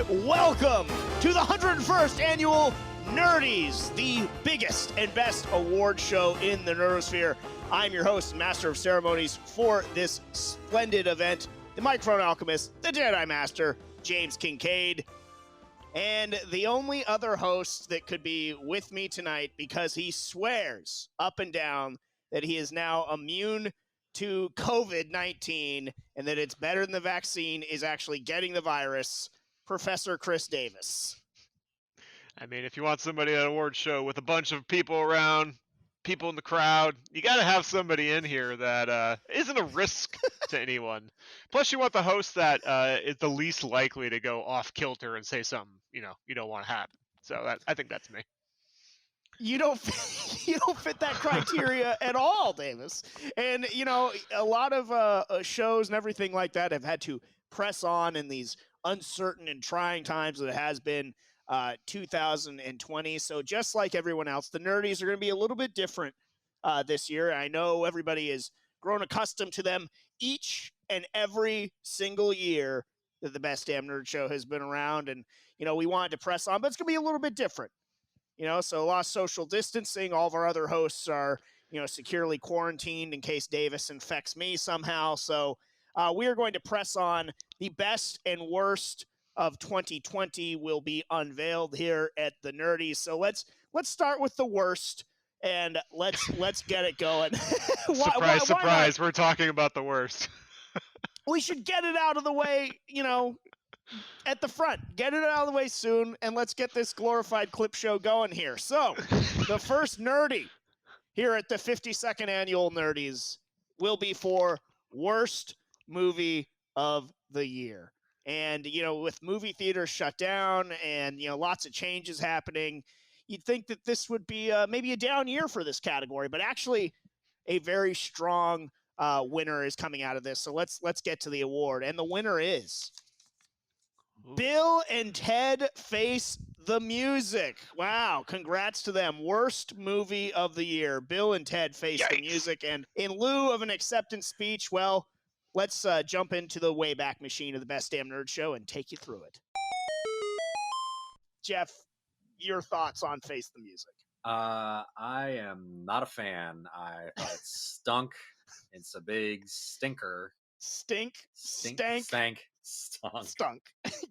welcome to the 101st annual Nerdies, the biggest and best award show in the Nerdosphere. I'm your host, Master of Ceremonies for this splendid event, the Microphone Alchemist, the Jedi Master, James Kincaid, and the only other host that could be with me tonight because he swears up and down that he is now immune to COVID-19 and that it's better than the vaccine is actually getting the virus, Professor Chris Davis. I mean, if you want somebody at an award show with a bunch of people around, people in the crowd, you got to have somebody in here that isn't a risk to anyone. Plus, you want the host that is the least likely to go off kilter and say something you don't want to happen. So I think that's me. You don't fit that criteria at all, Davis. And a lot of shows and everything like that have had to press on in these uncertain and trying times that it has been 2020. So just like everyone else, the Nerdies are going to be a little bit different this year. I know everybody has grown accustomed to them each and every single year that the Best Damn Nerd Show has been around. And, we wanted to press on, but it's going to be a little bit different. So a lot of social distancing. All of our other hosts are, securely quarantined in case Davis infects me somehow. So we are going to press on. The best and worst of 2020 will be unveiled here at the Nerdies. So let's start with the worst and let's get it going. Surprise! We're talking about the worst. We should get it out of the way, at the front. Get it out of the way soon, and let's get this glorified clip show going here. So, the first Nerdy here at the 52nd Annual Nerdies will be for Worst Movie of the Year. And, with movie theaters shut down and, lots of changes happening, you'd think that this would be maybe a down year for this category, but actually a very strong winner is coming out of this. So let's get to the award. And the winner is Bill and Ted Face the Music. Wow, congrats to them. Worst movie of the year. Bill and Ted Face the Music. And in lieu of an acceptance speech, well, let's jump into the Wayback Machine of the Best Damn Nerd Show and take you through it. Jeff, your thoughts on Face the Music? I am not a fan. I thought it stunk. It's a big stinker. Stunk.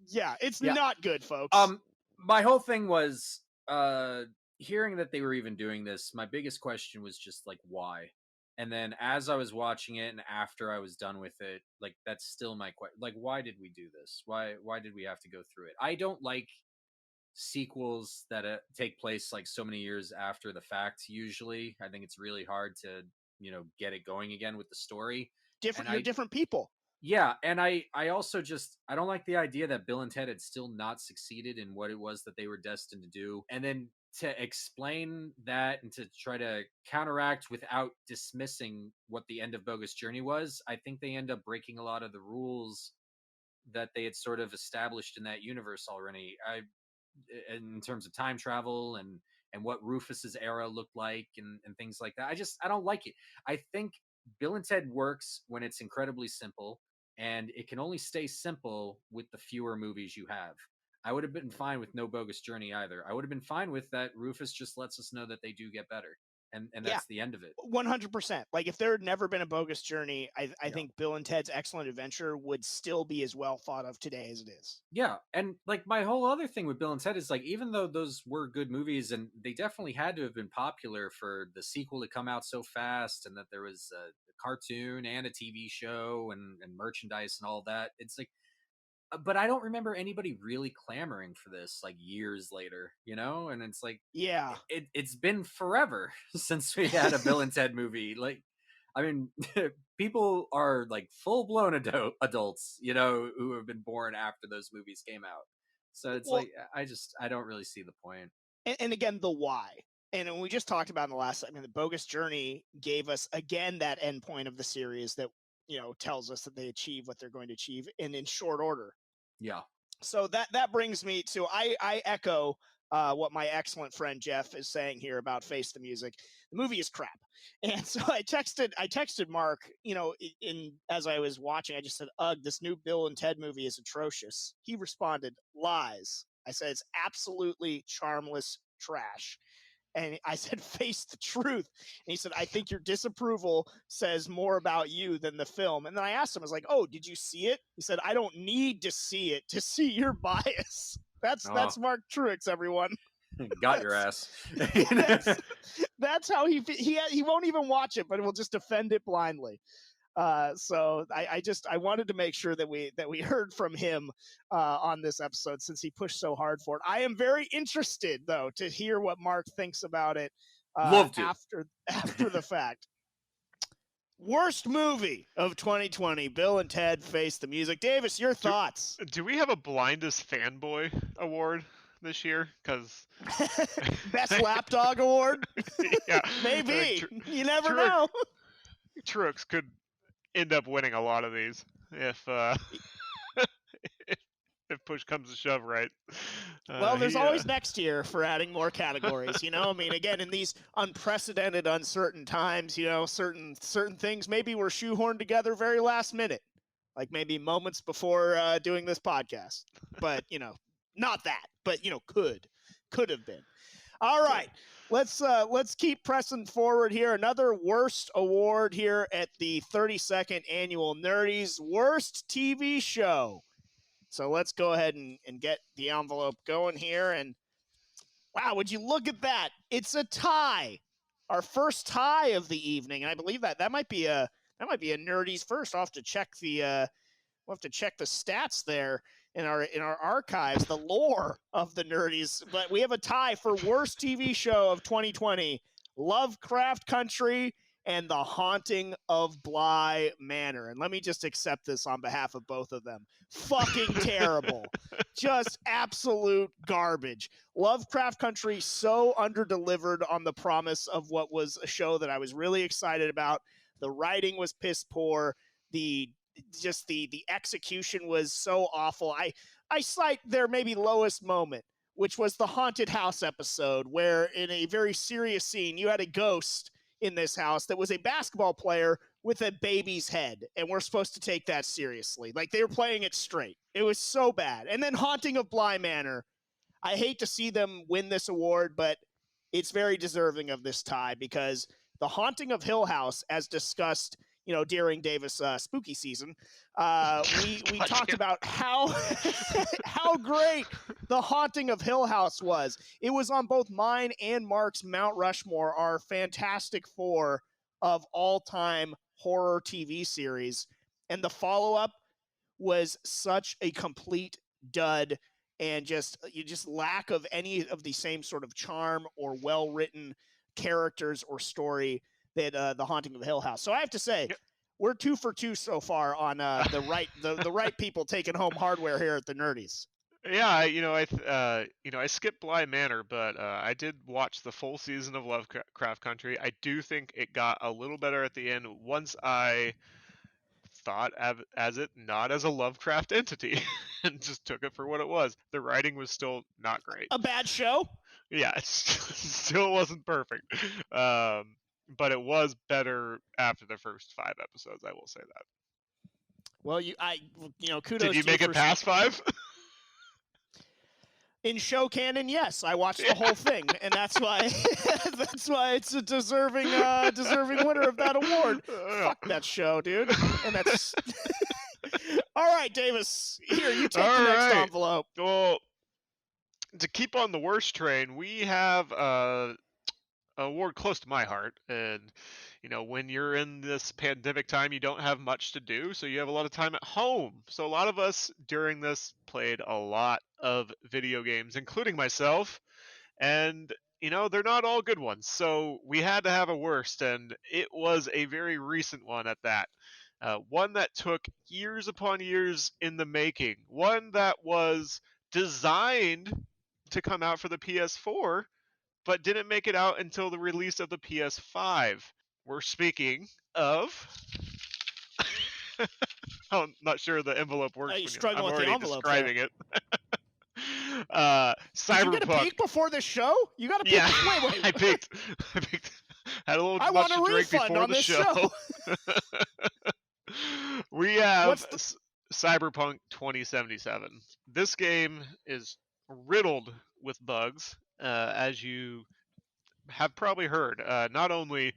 Yeah, it's not good, folks. My whole thing was hearing that they were even doing this. My biggest question was just like, why? And then as I was watching it and after I was done with it, like that's still my question. Like, why did we do this? Why did we have to go through it? I don't like sequels that take place like so many years after the fact. Usually, I think it's really hard to get it going again with the story. You're different people. Yeah, and I also I don't like the idea that Bill and Ted had still not succeeded in what it was that they were destined to do. And then to explain that and to try to counteract without dismissing what the end of Bogus Journey was, I think they end up breaking a lot of the rules that they had sort of established in that universe already. In terms of time travel and what Rufus's era looked like and things like that. I don't like it. I think Bill and Ted works when it's incredibly simple, and it can only stay simple with the fewer movies you have. I would have been fine with no Bogus Journey either. I would have been fine with that Rufus just lets us know that they do get better. And that's the end of it. 100%. Like, if there had never been a Bogus Journey, I think Bill and Ted's Excellent Adventure would still be as well thought of today as it is. Yeah, and like my whole other thing with Bill and Ted is like, even though those were good movies and they definitely had to have been popular for the sequel to come out so fast, and that there was a cartoon and a TV show and merchandise and all that, it's like, but I don't remember anybody really clamoring for this like years later, and it's like, yeah, it's been forever since we had a Bill and Ted movie. Like, I mean, people are like full-blown adults, who have been born after those movies came out. So it's I don't really see the point. And again, the why. And we just talked about in the last segment, the Bogus Journey gave us again that end point of the series that tells us that they achieve what they're going to achieve in short order. Yeah. So that brings me to I echo what my excellent friend Jeff is saying here about Face the Music. The movie is crap. And so I texted Mark, in as I was watching, I just said, "Ugh, this new Bill and Ted movie is atrocious." He responded, "Lies." I said, "It's absolutely charmless trash." And I said, "Face the truth." And he said, "I think your disapproval says more about you than the film." And then I asked him, I was like, "Oh, did you see it?" He said, "I don't need to see it to see your bias." That's Mark Truex, everyone. Got your ass. That's how he won't even watch it, but will just defend it blindly. So I wanted to make sure that we heard from him on this episode, since he pushed so hard for it. I am very interested, though, to hear what Mark thinks about it after the fact. Worst movie of 2020, Bill and Ted Face the Music. Davis, your thoughts? Do we have a blindest fanboy award this year? Because Best lapdog award? Yeah, maybe. You never know. Truex could end up winning a lot of these if if push comes to shove, right? Well, there's always next year for adding more categories. I mean, again, in these unprecedented, uncertain times, certain things maybe were shoehorned together very last minute, like maybe moments before doing this podcast. But not that. But could have been. All right. Let's keep pressing forward here. Another worst award here at the 32nd annual Nerdies, worst TV show. So let's go ahead and get the envelope going here. And wow, would you look at that? It's a tie. Our first tie of the evening. And I believe that might be a Nerdies first. I'll have to check the stats there in our archives, the lore of the Nerdies. But we have a tie for worst TV show of 2020, Lovecraft Country and The Haunting of Bly Manor. And let me just accept this on behalf of both of them. Fucking terrible. Just absolute garbage. Lovecraft Country so underdelivered on the promise of what was a show that I was really excited about. The writing was piss poor. The execution was so awful. I cite their maybe lowest moment, which was the haunted house episode, where in a very serious scene, you had a ghost in this house that was a basketball player with a baby's head, and we're supposed to take that seriously. Like, they were playing it straight. It was so bad. And then Haunting of Bly Manor. I hate to see them win this award, but it's very deserving of this tie, because The Haunting of Hill House, as discussed during Davis' spooky season, we talked about how how great The Haunting of Hill House was. It was on both mine and Mark's Mount Rushmore, our Fantastic Four of all-time horror TV series. And the follow-up was such a complete dud, and just lack of any of the same sort of charm or well-written characters or story that The Haunting of the Hill House. So I have to say, we're 2 for 2 so far on the right people taking home hardware here at the Nerdies. Yeah, I skipped Bly Manor, but I did watch the full season of Lovecraft Country. I do think it got a little better at the end once I thought as it not as a Lovecraft entity and just took it for what it was. The writing was still not great. A bad show? Yeah, it still wasn't perfect. But it was better after the first 5 episodes, I will say that. Well, kudos. Did you make it past 5? In show canon, yes, I watched the whole thing, and that's why it's a deserving winner of that award. Fuck that show, dude. And that's all right, Davis. Here, you take the next envelope. Well, to keep on the worst train, we have an award close to my heart, and when you're in this pandemic time, you don't have much to do, so you have a lot of time at home. So a lot of us during this played a lot of video games, including myself, and they're not all good ones. So we had to have a worst, and it was a very recent one at that. One that took years upon years in the making. One that was designed to come out for the PS4, but didn't make it out until the release of the PS5. We're speaking of... I'm not sure the envelope works. I'm already describing it. Cyberpunk. Did you get a peek before the show? You got a peek? Yeah, Wait. I peeked. Had a little I much want to a drink refund before on the this show. We have What's the- Cyberpunk 2077. This game is riddled with bugs, as you have probably heard. Not only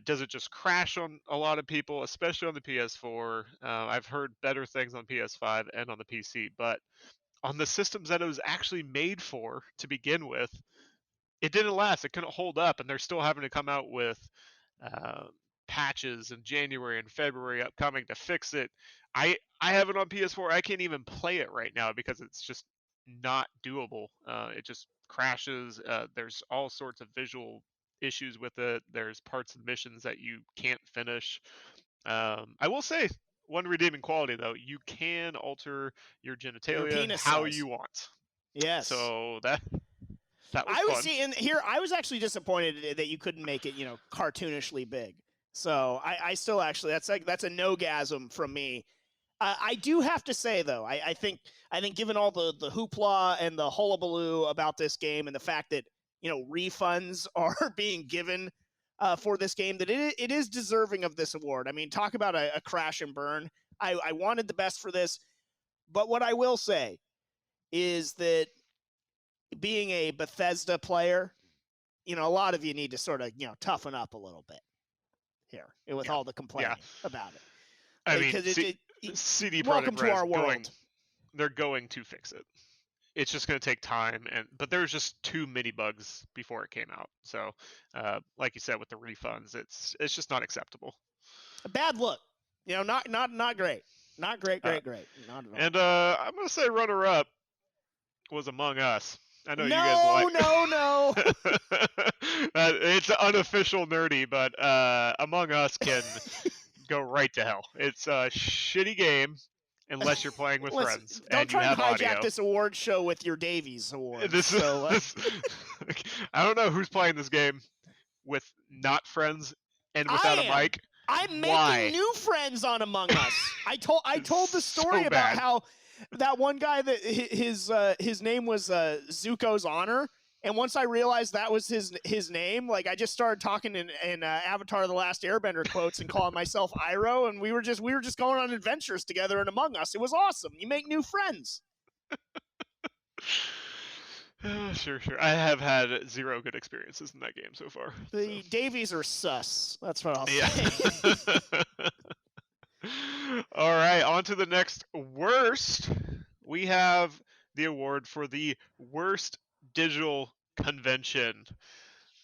does it just crash on a lot of people, especially on the PS4. I've heard better things on PS5 and on the PC, but on the systems that it was actually made for to begin with, it didn't last. It couldn't hold up, and they're still having to come out with uh, patches in January and February upcoming to fix it. I have it on PS4. I can't even play it right now because it's just not doable. It just crashes. There's all sorts of visual issues with it. There's parts of missions that you can't finish. I will say one redeeming quality though: you can alter your Your genitalia penis how size. you want. Yes. So that was I was fun. seeing here. I was actually disappointed that you couldn't make it, cartoonishly big. So I still actually that's a no-gasm from me. I do have to say though, I think given all the hoopla and the hullabaloo about this game and the fact that refunds are being given for this game, that it is deserving of this award. I mean, talk about a crash and burn. I wanted the best for this, but what I will say is that being a Bethesda player, a lot of you need to sort of, toughen up a little bit here with all the complaining about it. I mean, Because CD welcome Projekt to Red our world. They're going to fix it. It's just going to take time, but there's just too many bugs before it came out. So, like you said, with the refunds, it's just not acceptable. A bad look. Not great. Not great. Not at all. And I'm going to say runner-up was Among Us. I know you guys like. No. It's unofficial nerdy, but Among Us can go right to hell. It's a shitty game unless you're playing with friends. Don't and try you and have hijack audio. this award show with your Davies Award. I don't know who's playing this game with not friends and without a mic. I'm Why? making new friends on Among Us. I told the story So about bad. how that one guy that his name was Zuko's Honor, and once I realized that was his name, like I just started talking in Avatar: The Last Airbender quotes and calling myself Iroh, and we were just going on adventures together in Among Us. It was awesome. You make new friends. Sure. I have had zero good experiences in that game so far. The Davies are sus. That's what I'll say. All right, on to the next worst. We have the award for the worst digital convention. Let's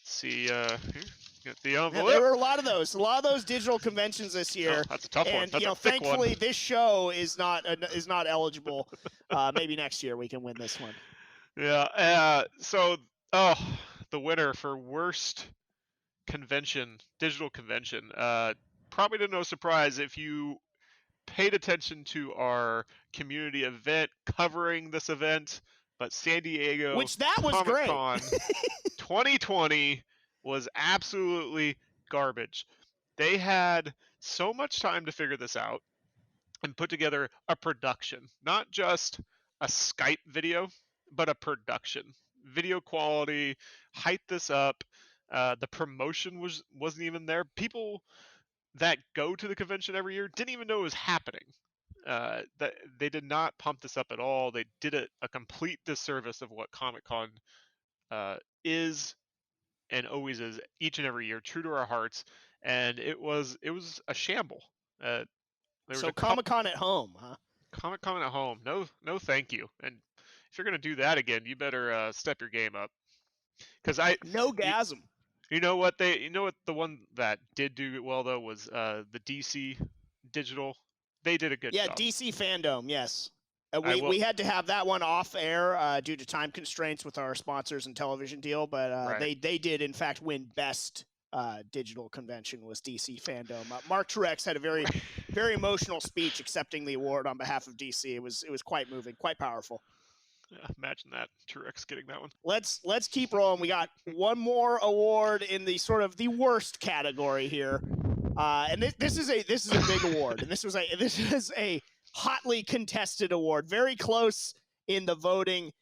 see, here, get the envelope. There were a lot of those digital conventions this year. Oh, that's a tough one. And That's a thick thankfully, one. this show is not eligible. Maybe next year we can win this one. Yeah. So, the winner for worst convention, digital convention. Probably to no surprise if you paid attention to our community event covering this event, but San Diego Which that was great. Comic-Con 2020 was absolutely garbage. They had so much time to figure this out and put together a production, not just a Skype video, but a production. Video quality, hype this up. The promotion wasn't even there. People that go to the convention every year didn't even know it was happening. That they did not pump this up at all. They did a complete disservice of what Comic-Con is and always is each and every year, true to our hearts. And it was a shamble. So Comic-Con at home, huh? Comic-Con at home. No, thank you. And if you're gonna do that again, you better step your game up. Because No-gasm. You know what the one that did do well though was the DC digital. They did a good job. Yeah, DC Fandom, yes. We had to have that one off air due to time constraints with our sponsors and television deal, but Right. they did in fact win best digital convention was DC Fandom. Mark Truex had a very very emotional speech accepting the award on behalf of DC. It was quite moving, quite powerful. Yeah, imagine that, Truex getting that one. Let's keep rolling. We got one more award in the sort of the worst category here, and this is a big award, and this is a hotly contested award, very close in the voting.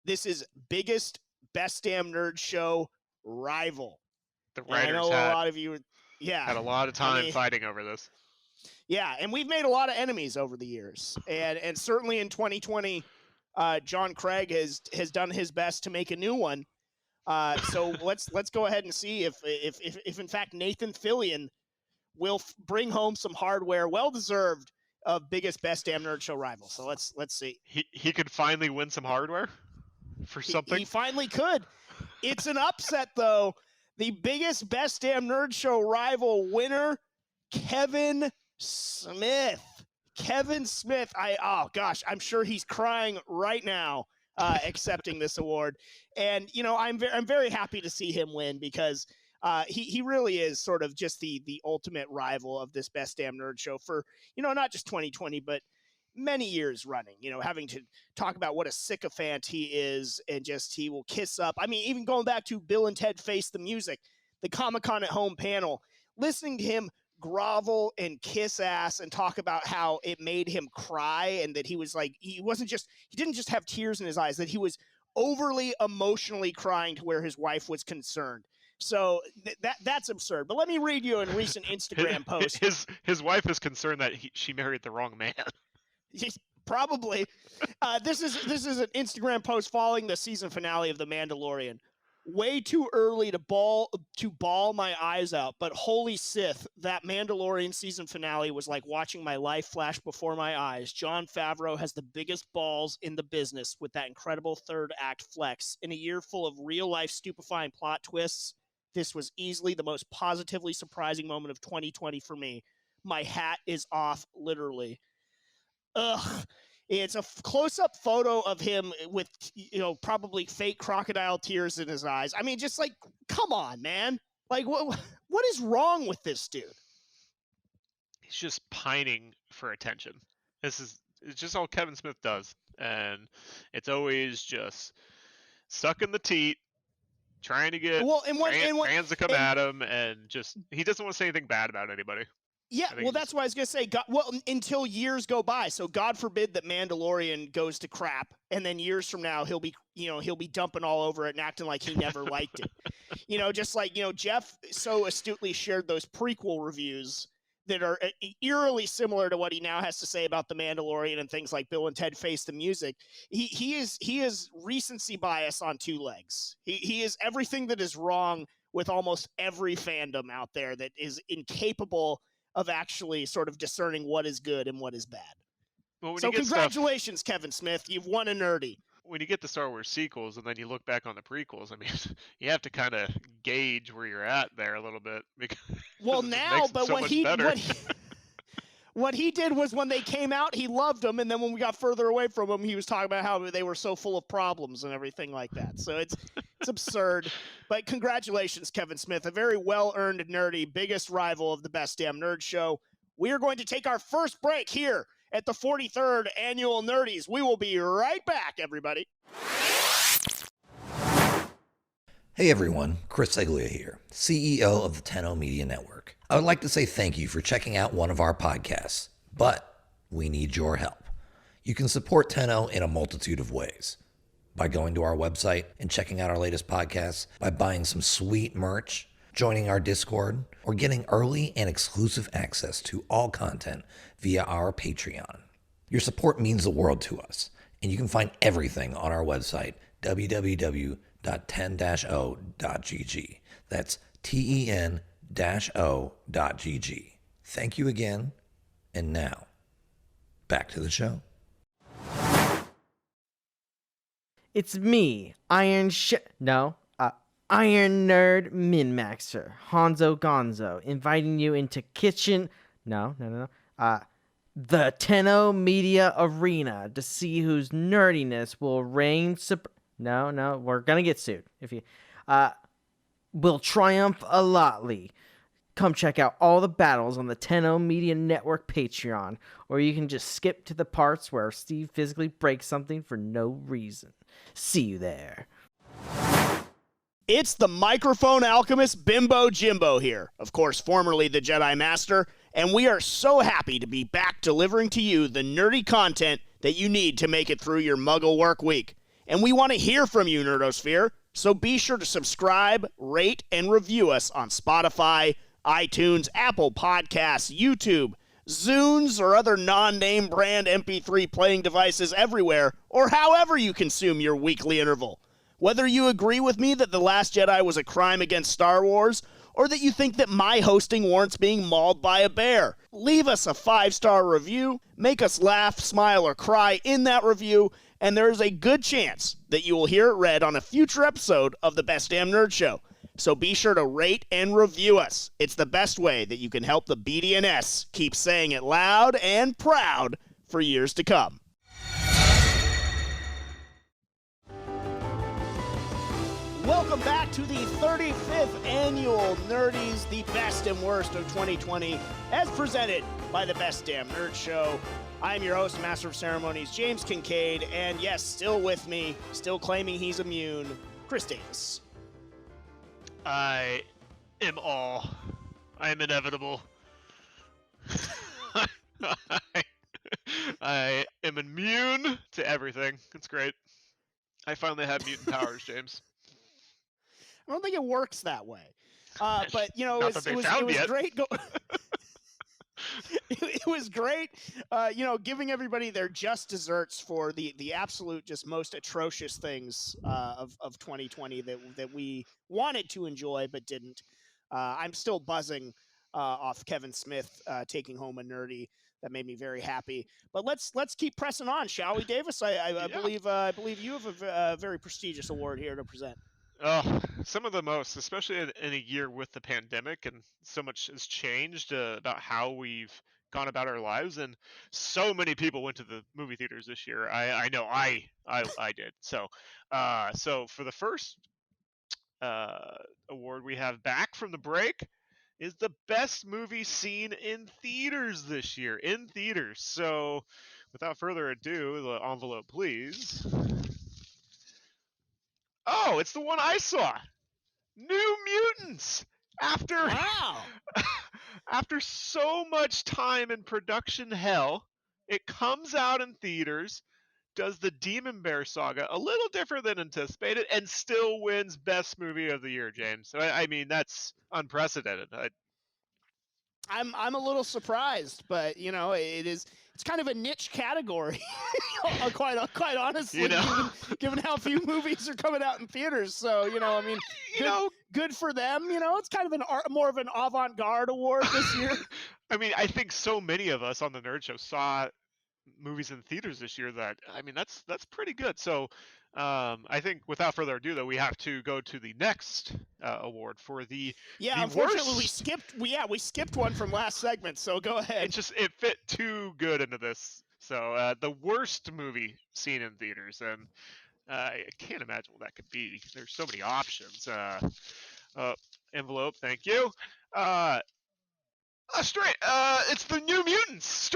This is biggest best damn nerd show rival. The And I writers know a lot of you, had a lot of time fighting over this. Yeah, and we've made a lot of enemies over the years, and certainly in 2020, John Craig has done his best to make a new one. So let's go ahead and see if in fact Nathan Fillion will bring home some hardware, well deserved, of biggest best damn nerd show rival. So let's see. He could finally win some hardware for something. He finally could. It's an upset though. The biggest best damn nerd show rival winner, Kevin Smith. Kevin Smith. Oh, I'm sure he's crying right now accepting this award. And I'm very happy to see him win because he really is sort of just the ultimate rival of this best damn nerd show for not just 2020 but many years running. Having to talk about what a sycophant he is, and just he will kiss up. I mean, even going back to Bill and Ted Face the Music, the Comic-Con at Home panel, listening to him grovel and kiss ass and talk about how it made him cry, and that he was like, he didn't just have tears in his eyes, that he was overly emotionally crying to where his wife was concerned. So that's absurd. But let me read you a recent Instagram post. His wife is concerned that she married the wrong man. Probably. This is an Instagram post following the season finale of The Mandalorian. Way too early to bawl my eyes out, but holy Sith, that Mandalorian season finale was like watching my life flash before my eyes. Jon Favreau has the biggest balls in the business with that incredible third act flex. In a year full of real-life stupefying plot twists, this was easily the most positively surprising moment of 2020 for me. My hat is off, literally. Ugh. It's a close-up photo of him with, probably fake crocodile tears in his eyes. I mean, just like, come on, man. Like, what is wrong with this dude? He's just pining for attention. It's just all Kevin Smith does. And it's always just sucking the teat, trying to get fans to come at him, and just, he doesn't want to say anything bad about anybody. Yeah, well, that's what I was going to say. Until years go by. So God forbid that Mandalorian goes to crap, and then years from now he'll be dumping all over it and acting like he never liked it. Just like, Jeff so astutely shared those prequel reviews that are eerily similar to what he now has to say about The Mandalorian and things like Bill and Ted Face the Music. He is recency bias on two legs. He is everything that is wrong with almost every fandom out there that is incapable of actually sort of discerning what is good and what is bad. Well, so congratulations, Kevin Smith. You've won a nerdy. When you get the Star Wars sequels and then you look back on the prequels, I mean, you have to kind of gauge where you're at there a little bit. Because well, now, but so what he did was when they came out, he loved them, and then when we got further away from him, he was talking about how they were so full of problems and everything like that. So it's absurd. But congratulations, Kevin Smith, a very well-earned nerdy, biggest rival of the Best Damn Nerd Show. We are going to take our first break here at the 43rd Annual Nerdies. We will be right back, everybody. Hey everyone, Chris Seglia here, CEO of the Tenno Media Network. I would like to say thank you for checking out one of our podcasts, but we need your help. You can support Tenno in a multitude of ways. By going to our website and checking out our latest podcasts, by buying some sweet merch, joining our Discord, or getting early and exclusive access to all content via our Patreon. Your support means the world to us, and you can find everything on our website, www.ten-o.gg. That's ten-o.gg. Thank you again, and now, back to the show. It's me, Iron Nerd Min-Maxer, Hanzo Gonzo, inviting you into the Tenno Media Arena to see whose nerdiness will reign we're gonna get sued if you will triumph a lotly. Come check out all the battles on the Tenno Media Network Patreon, or you can just skip to the parts where Steve physically breaks something for no reason. See you there. It's the microphone alchemist Bimbo Jimbo here, of course, formerly the Jedi Master, and we are so happy to be back delivering to you the nerdy content that you need to make it through your muggle work week. And we want to hear from you, Nerdosphere. So be sure to subscribe, rate, and review us on Spotify, iTunes, Apple Podcasts, YouTube, Zunes, or other non-name brand MP3 playing devices everywhere, or however you consume your weekly interval. Whether you agree with me that The Last Jedi was a crime against Star Wars, or that you think that my hosting warrants being mauled by a bear, leave us a 5-star review, make us laugh, smile, or cry in that review, and there is a good chance that you will hear it read on a future episode of the Best Damn Nerd Show. So be sure to rate and review us. It's the best way that you can help the BDNS keep saying it loud and proud for years to come. Welcome back to the 35th annual Nerdies, the best and worst of 2020, as presented by the Best Damn Nerd Show. I'm your host, Master of Ceremonies, James Kincaid, and yes, still with me, still claiming he's immune, Chris Davis. I am all. I am inevitable. I am immune to everything. It's great. I finally have mutant powers, James. I don't think it works that way. But, you know, Not that they found it was yet. great. It was great, you know, giving everybody their just desserts for the absolute just most atrocious things of 2020 that we wanted to enjoy but didn't. I'm still buzzing off Kevin Smith taking home a nerdy. That made me very happy. But let's keep pressing on, shall we, Davis? I believe you have a very prestigious award here to present. Oh, some of the most, especially in a year with the pandemic, and so much has changed about how we've gone about our lives, and so many people went to the movie theaters this year. I know I did. So for the first award we have back from the break is the best movie seen in theaters this year. In theaters. So without further ado, the envelope, please. Oh, it's the one I saw. New Mutants. Wow. After so much time in production hell, it comes out in theaters, does the Demon Bear saga a little different than anticipated, and still wins Best Movie of the Year, James. I mean, that's unprecedented. I'm a little surprised, but you know, it's kind of a niche category. quite honestly, You know? given how few movies are coming out in theaters. So, you know, I mean, good for them. You know, it's kind of more of an avant-garde award this year. I mean, I think so many of us on the Nerd Show saw movies in theaters this year that, I mean, that's pretty good. So I think without further ado, though, we have to go to the next award for the unfortunately worst. we skipped one from last segment, so go ahead. It fit too good into this. So the worst movie seen in theaters, and I can't imagine what that could be. There's so many options. Envelope, thank you. It's the New Mutants.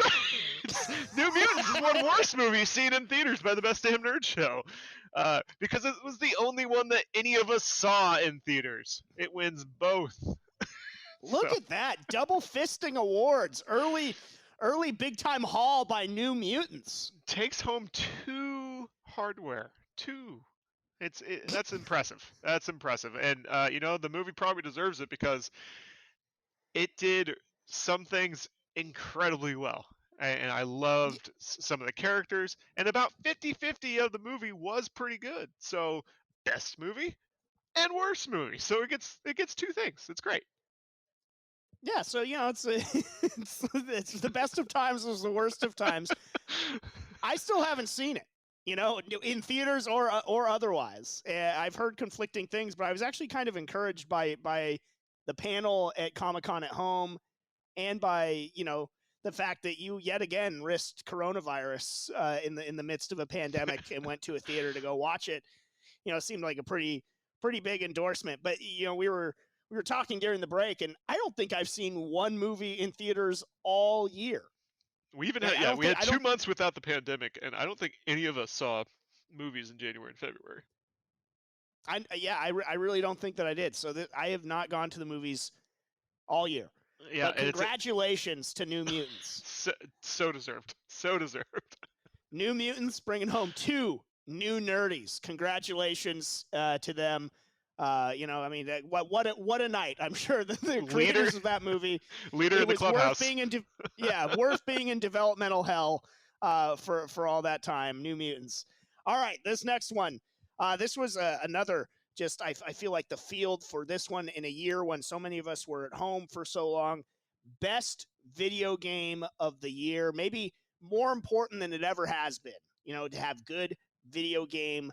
New Mutants is one worst movie seen in theaters by the Best Damn Nerd Show, because it was the only one that any of us saw in theaters. It wins both. Look at that, double fisting awards, early big time haul by New Mutants. Takes home 2 hardware. 2. That's impressive. That's impressive, and you know, the movie probably deserves it because it did some things incredibly well, and I loved some of the characters, and about 50-50 of the movie was pretty good. So best movie and worst movie. So it gets 2 things. It's great. Yeah, so you know, it's the best of times was the worst of times. I still haven't seen it, you know, in theaters or otherwise. I've heard conflicting things, but I was actually kind of encouraged by the panel at Comic-Con at home, and by, you know, the fact that you yet again risked coronavirus in the midst of a pandemic and went to a theater to go watch it. You know, it seemed like a pretty big endorsement. But you know, we were talking during the break, and I don't think I've seen one movie in theaters all year. We even had we had 2 months without the pandemic, and I don't think any of us saw movies in January and February. I really don't think that I did. So I have not gone to the movies all year. Yeah, but congratulations to New Mutants. So deserved. So deserved. New Mutants bringing home 2 new nerdies. Congratulations to them. You know, I mean, what a night! I'm sure the creators of that movie. Leader It in the was clubhouse. worth being in developmental hell for all that time. New Mutants. All right, this next one. This was another. Just I feel like the field for this one in a year when so many of us were at home for so long. Best video game of the year, maybe more important than it ever has been. You know, to have good video game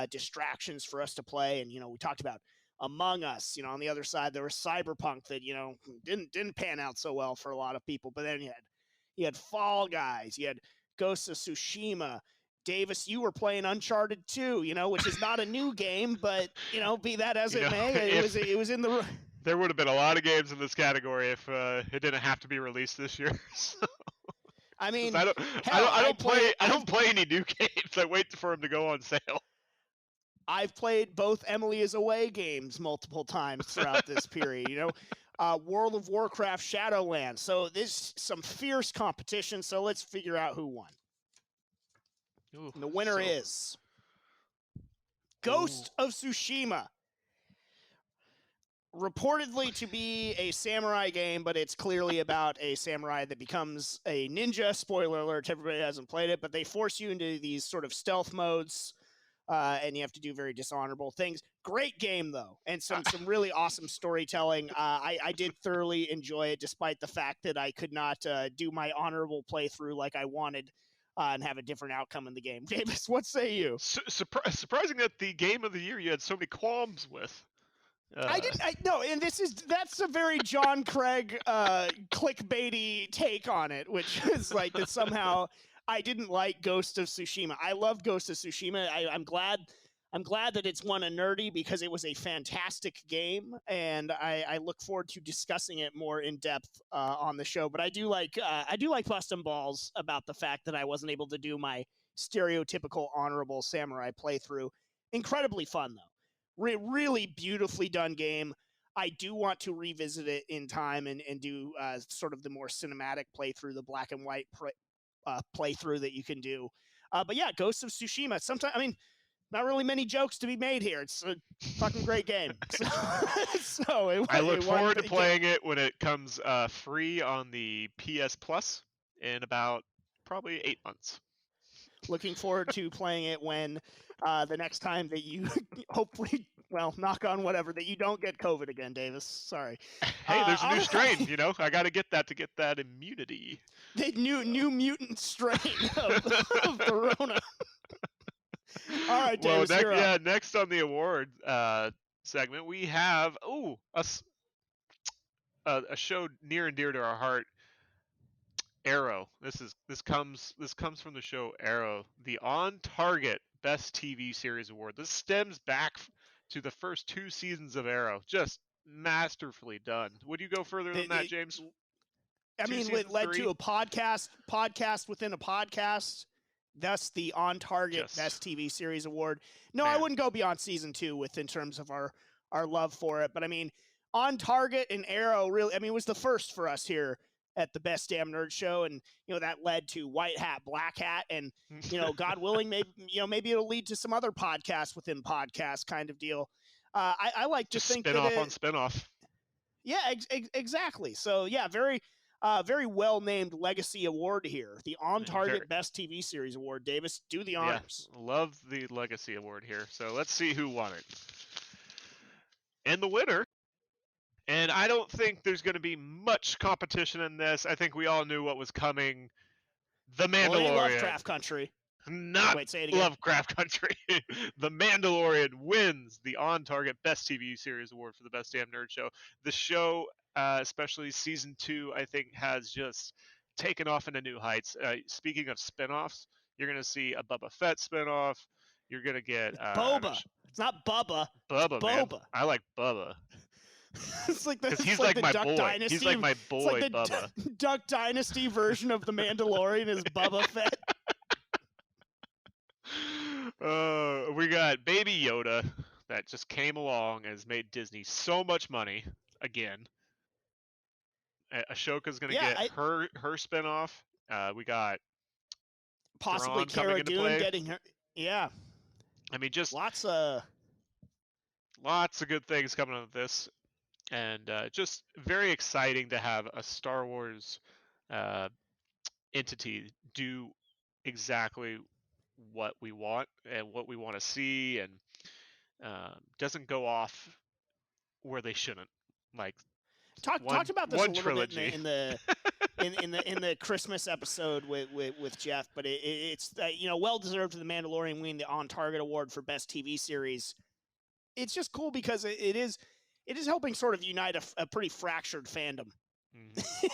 distractions for us to play. And, you know, we talked about Among Us. You know, on the other side, there was Cyberpunk that, you know, didn't pan out so well for a lot of people. But then you had Fall Guys, you had Ghost of Tsushima. Davis, you were playing Uncharted 2, you know, which is not a new game, but, you know, be that as it may, it was in the... There would have been a lot of games in this category if it didn't have to be released this year. So, I mean, I don't play any new games. I wait for them to go on sale. I've played both Emily is Away games multiple times throughout this period, you know. World of Warcraft Shadowlands. So this some fierce competition, so let's figure out who won. Ooh, and the winner is Ghost of Tsushima. Reportedly to be a samurai game, but it's clearly about a samurai that becomes a ninja. Spoiler alert, everybody hasn't played it, but they force you into these sort of stealth modes, and you have to do very dishonorable things. Great game, though, and some really awesome storytelling. I did thoroughly enjoy it, despite the fact that I could not do my honorable playthrough like I wanted and have a different outcome in the game. Davis, what say you? Surprising that the game of the year you had so many qualms with. No, and that's a very John Craig clickbaity take on it, which is like that somehow I didn't like Ghost of Tsushima. I love Ghost of Tsushima. I'm glad that it's won a nerdy because it was a fantastic game, and I look forward to discussing it more in depth on the show. But I do like busting balls about the fact that I wasn't able to do my stereotypical honorable samurai playthrough. Incredibly fun though. Really beautifully done game. I do want to revisit it in time and do sort of the more cinematic playthrough, the black and white playthrough that you can do. But yeah, Ghost of Tsushima. Sometimes, I mean, not really many jokes to be made here. It's a fucking great game. I look forward to playing it when it comes free on the PS Plus in about probably 8 months. Looking forward to playing it when the next time that you hopefully, well, knock on whatever, that you don't get COVID again, Davis. Sorry. Hey, there's a new strain, you know? I got to get that immunity. The new mutant strain of the Rona. All right, Davis, next on the award segment, we have a show near and dear to our heart. Arrow. This comes from the show Arrow, the On Target Best TV Series Award. This stems back to the first 2 seasons of Arrow. Just masterfully done. Would you go further than that, James? I mean, it led to a podcast within a podcast. Thus, the On Target Best TV Series Award. No, I wouldn't go beyond season 2 in terms of our love for it. But I mean, On Target and Arrow really, I mean, it was the first for us here at the Best Damn Nerd Show, and you know that led to White Hat, Black Hat, and you know, God willing, maybe it'll lead to some other podcasts within podcasts kind of deal. I like to think spin off on spinoff. Yeah, exactly. So yeah, very well named legacy award here, the On Target Best TV Series Award. Davis, do the honors. Yeah, love the legacy award here. So let's see who won it. And the winner. And I don't think there's going to be much competition in this. I think we all knew what was coming. The Mandalorian. Lovecraft Country. Not say it again. Lovecraft Country. The Mandalorian wins the On Target Best TV Series Award for the Best Damn Nerd Show. The show, especially season 2, I think has just taken off into new heights. Speaking of spinoffs, you're going to see a Boba Fett spinoff. You're going to get... Boba. It's not Bubba. Bubba, man. I like Bubba. It's like he's like my the Duck boy. Dynasty. He's like my boy, it's like the Bubba. Duck Dynasty version of the Mandalorian is Bubba Fett. We got Baby Yoda that just came along and has made Disney so much money again. Ashoka's gonna get her spinoff. We got possibly Thrawn Cara Dune getting her. Yeah, I mean, just lots of good things coming out of this, and just very exciting to have a Star Wars entity do exactly what we want and what we want to see, and doesn't go off where they shouldn't. Like talked about this a one little trilogy. bit in the Christmas episode with Jeff, but it's well deserved to the Mandalorian winning the On Target Award for Best TV Series. It's just cool because it is helping sort of unite a pretty fractured fandom.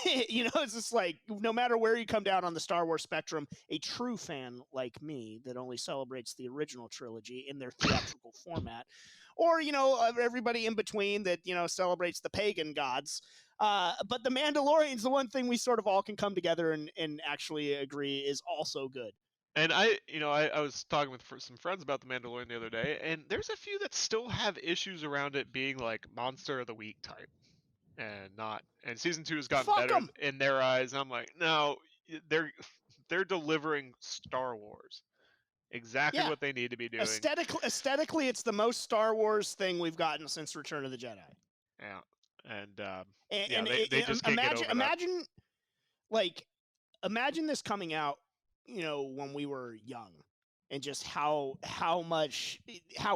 It's just like, no matter where you come down on the Star Wars spectrum, a true fan like me that only celebrates the original trilogy in their theatrical format, or everybody in between that celebrates the pagan gods. But the Mandalorian's the one thing we sort of all can come together and actually agree is also good. And I was talking with some friends about the Mandalorian the other day, and there's a few that still have issues around it being like Monster of the Week type. And season 2 has gotten Fuck better 'em. in their eyes. And I'm like, no, they're delivering Star Wars, exactly what they need to be doing. Aesthetically, it's the most Star Wars thing we've gotten since Return of the Jedi. Yeah, they just can't get over that. Imagine this coming out, when we were young, and just how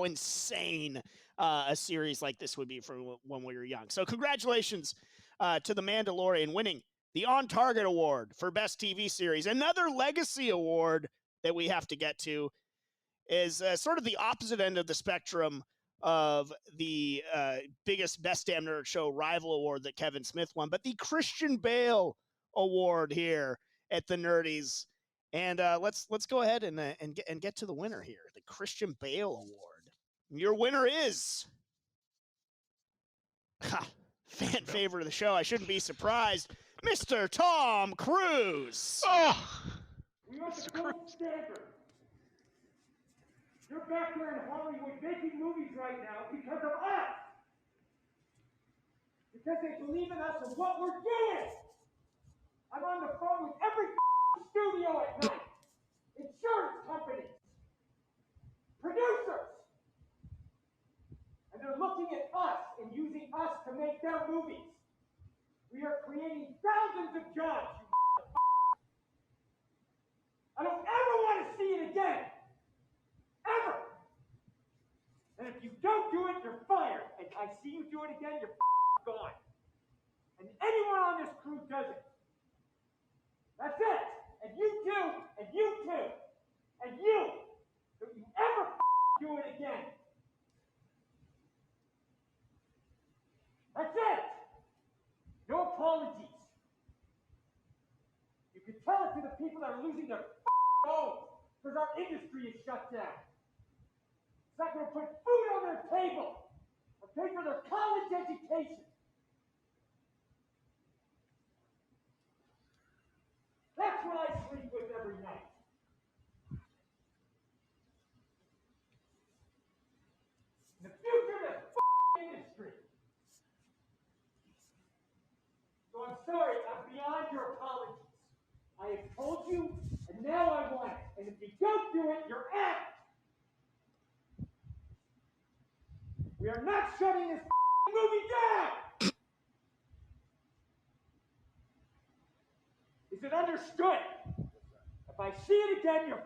insane a series like this would be for when we were young. So congratulations to The Mandalorian winning the On Target Award for Best TV Series. Another legacy award that we have to get to is sort of the opposite end of the spectrum of the biggest Best Damn Nerd Show rival award that Kevin Smith won, but the Christian Bale Award here at the Nerdies. And let's go ahead and get to the winner here, the Christian Bale Award. Your winner is fan favorite of the show. I shouldn't be surprised, Mr. Tom Cruise. Oh, You're the gold standard. You're back there in Hollywood making movies right now because of us. Because they believe in us and what we're doing. I'm on the phone with every studio at night. Insurance companies. Producers. And they're looking at us and using us to make their movies. We are creating thousands of jobs, you I don't ever want to see it again. Ever. And if you don't do it, you're fired. And I see you do it again, you're gone. And anyone on this crew does it. That's it. And you too, and you too, and you. Don't you ever do it again. That's it. No apologies. You can tell it to the people that are losing their homes because our industry is shut down. It's not going to put food on their table or pay for their college education. That's what I sleep with every night. The future of this industry. So I'm sorry, I'm beyond your apologies. I have told you, and now I want it. And if you don't do it, you're out. We are not shutting this movie down. Is it understood? If I see it again, you're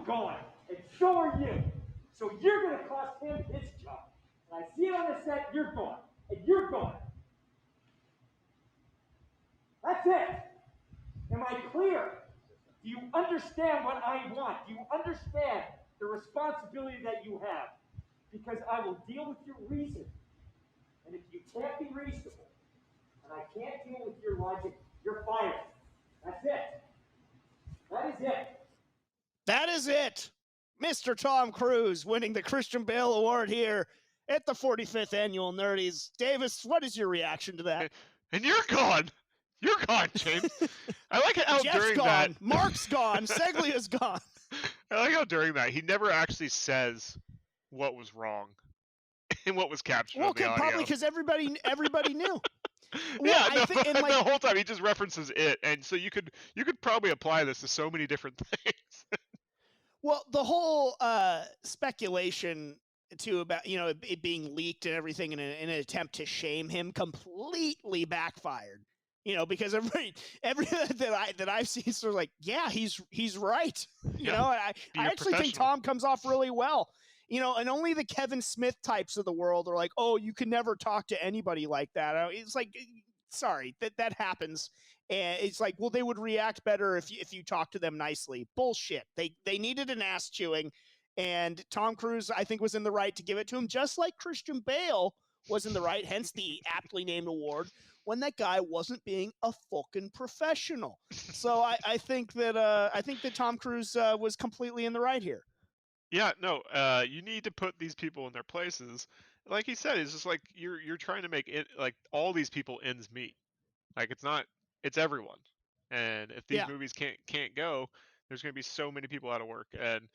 gone. And so are you. So you're going to cost him his job. And I see it on the set, you're gone. And you're gone. That's it. Am I clear? Do you understand what I want? Do you understand the responsibility that you have? Because I will deal with your reason. And if you can't be reasonable, and I can't deal with your logic, you're fired. That's it. That is it. That is it. Mr. Tom Cruise winning the Christian Bale Award here at the 45th Annual Nerdies. Davis, what is your reaction to that? And you're gone. You're gone, James. I like how Jeff's during gone. that... Mark's gone. Seglia's gone. I like how during that, he never actually says what was wrong and what was captured on the audio. Probably because everybody knew. Yeah, the whole time he just references it, and so you could probably apply this to so many different things. Well, the whole speculation too about it being leaked and everything in an attempt to shame him completely backfired. Because every that I've seen sort of like, yeah, he's right. I actually think Tom comes off really well. And only the Kevin Smith types of the world are like, oh, you can never talk to anybody like that. It's like, sorry, that happens. And it's like, well, they would react better if you talk to them nicely. Bullshit. They needed an ass chewing, and Tom Cruise, I think, was in the right to give it to him, just like Christian Bale was in the right, hence the aptly named award, when that guy wasn't being a fucking professional. So I think that Tom Cruise was completely in the right here. Yeah, no, you need to put these people in their places. Like he said, it's just like you're trying to make it like all these people ends meet. Like it's everyone. And if these movies can't go, there's going to be so many people out of work. And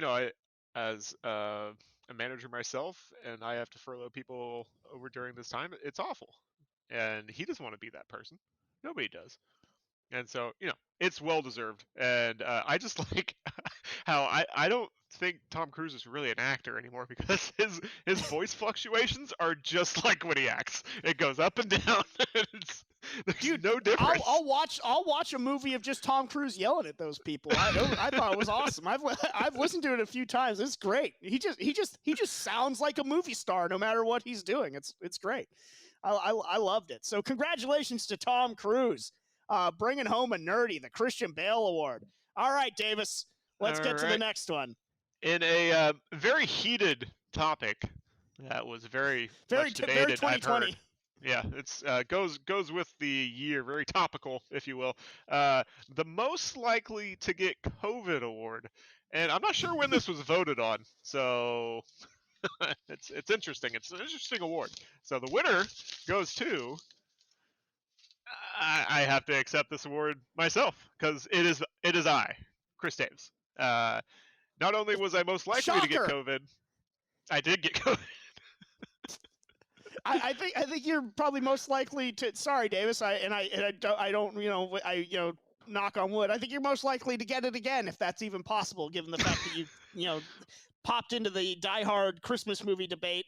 I, as a manager myself, and I have to furlough people over during this time, it's awful. And he doesn't want to be that person. Nobody does. And so, it's well deserved. And I just like how I don't think Tom Cruise is really an actor anymore, because his voice fluctuations are just like when he acts. It goes up and down. There's no difference. I'll watch a movie of just Tom Cruise yelling at those people. I thought it was awesome. I've listened to it a few times. It's great. He just sounds like a movie star no matter what he's doing. It's great. I loved it. So congratulations to Tom Cruise, bringing home a nerdy, the Christian Bale Award. All right, Davis, let's get to the next one. In a very heated topic that was very much debated, very 2020. I've heard. Yeah, it's goes with the year, very topical, if you will. The most likely to get COVID award, and I'm not sure when this was voted on, so it's interesting. It's an interesting award. So the winner goes to. I have to accept this award myself, because it is I, Chris Davis. Not only was I most likely to get COVID, I did get COVID. I think you're probably most likely to. Sorry, Davis. I don't knock on wood. I think you're most likely to get it again, if that's even possible, given the fact that you popped into the diehard Christmas movie debate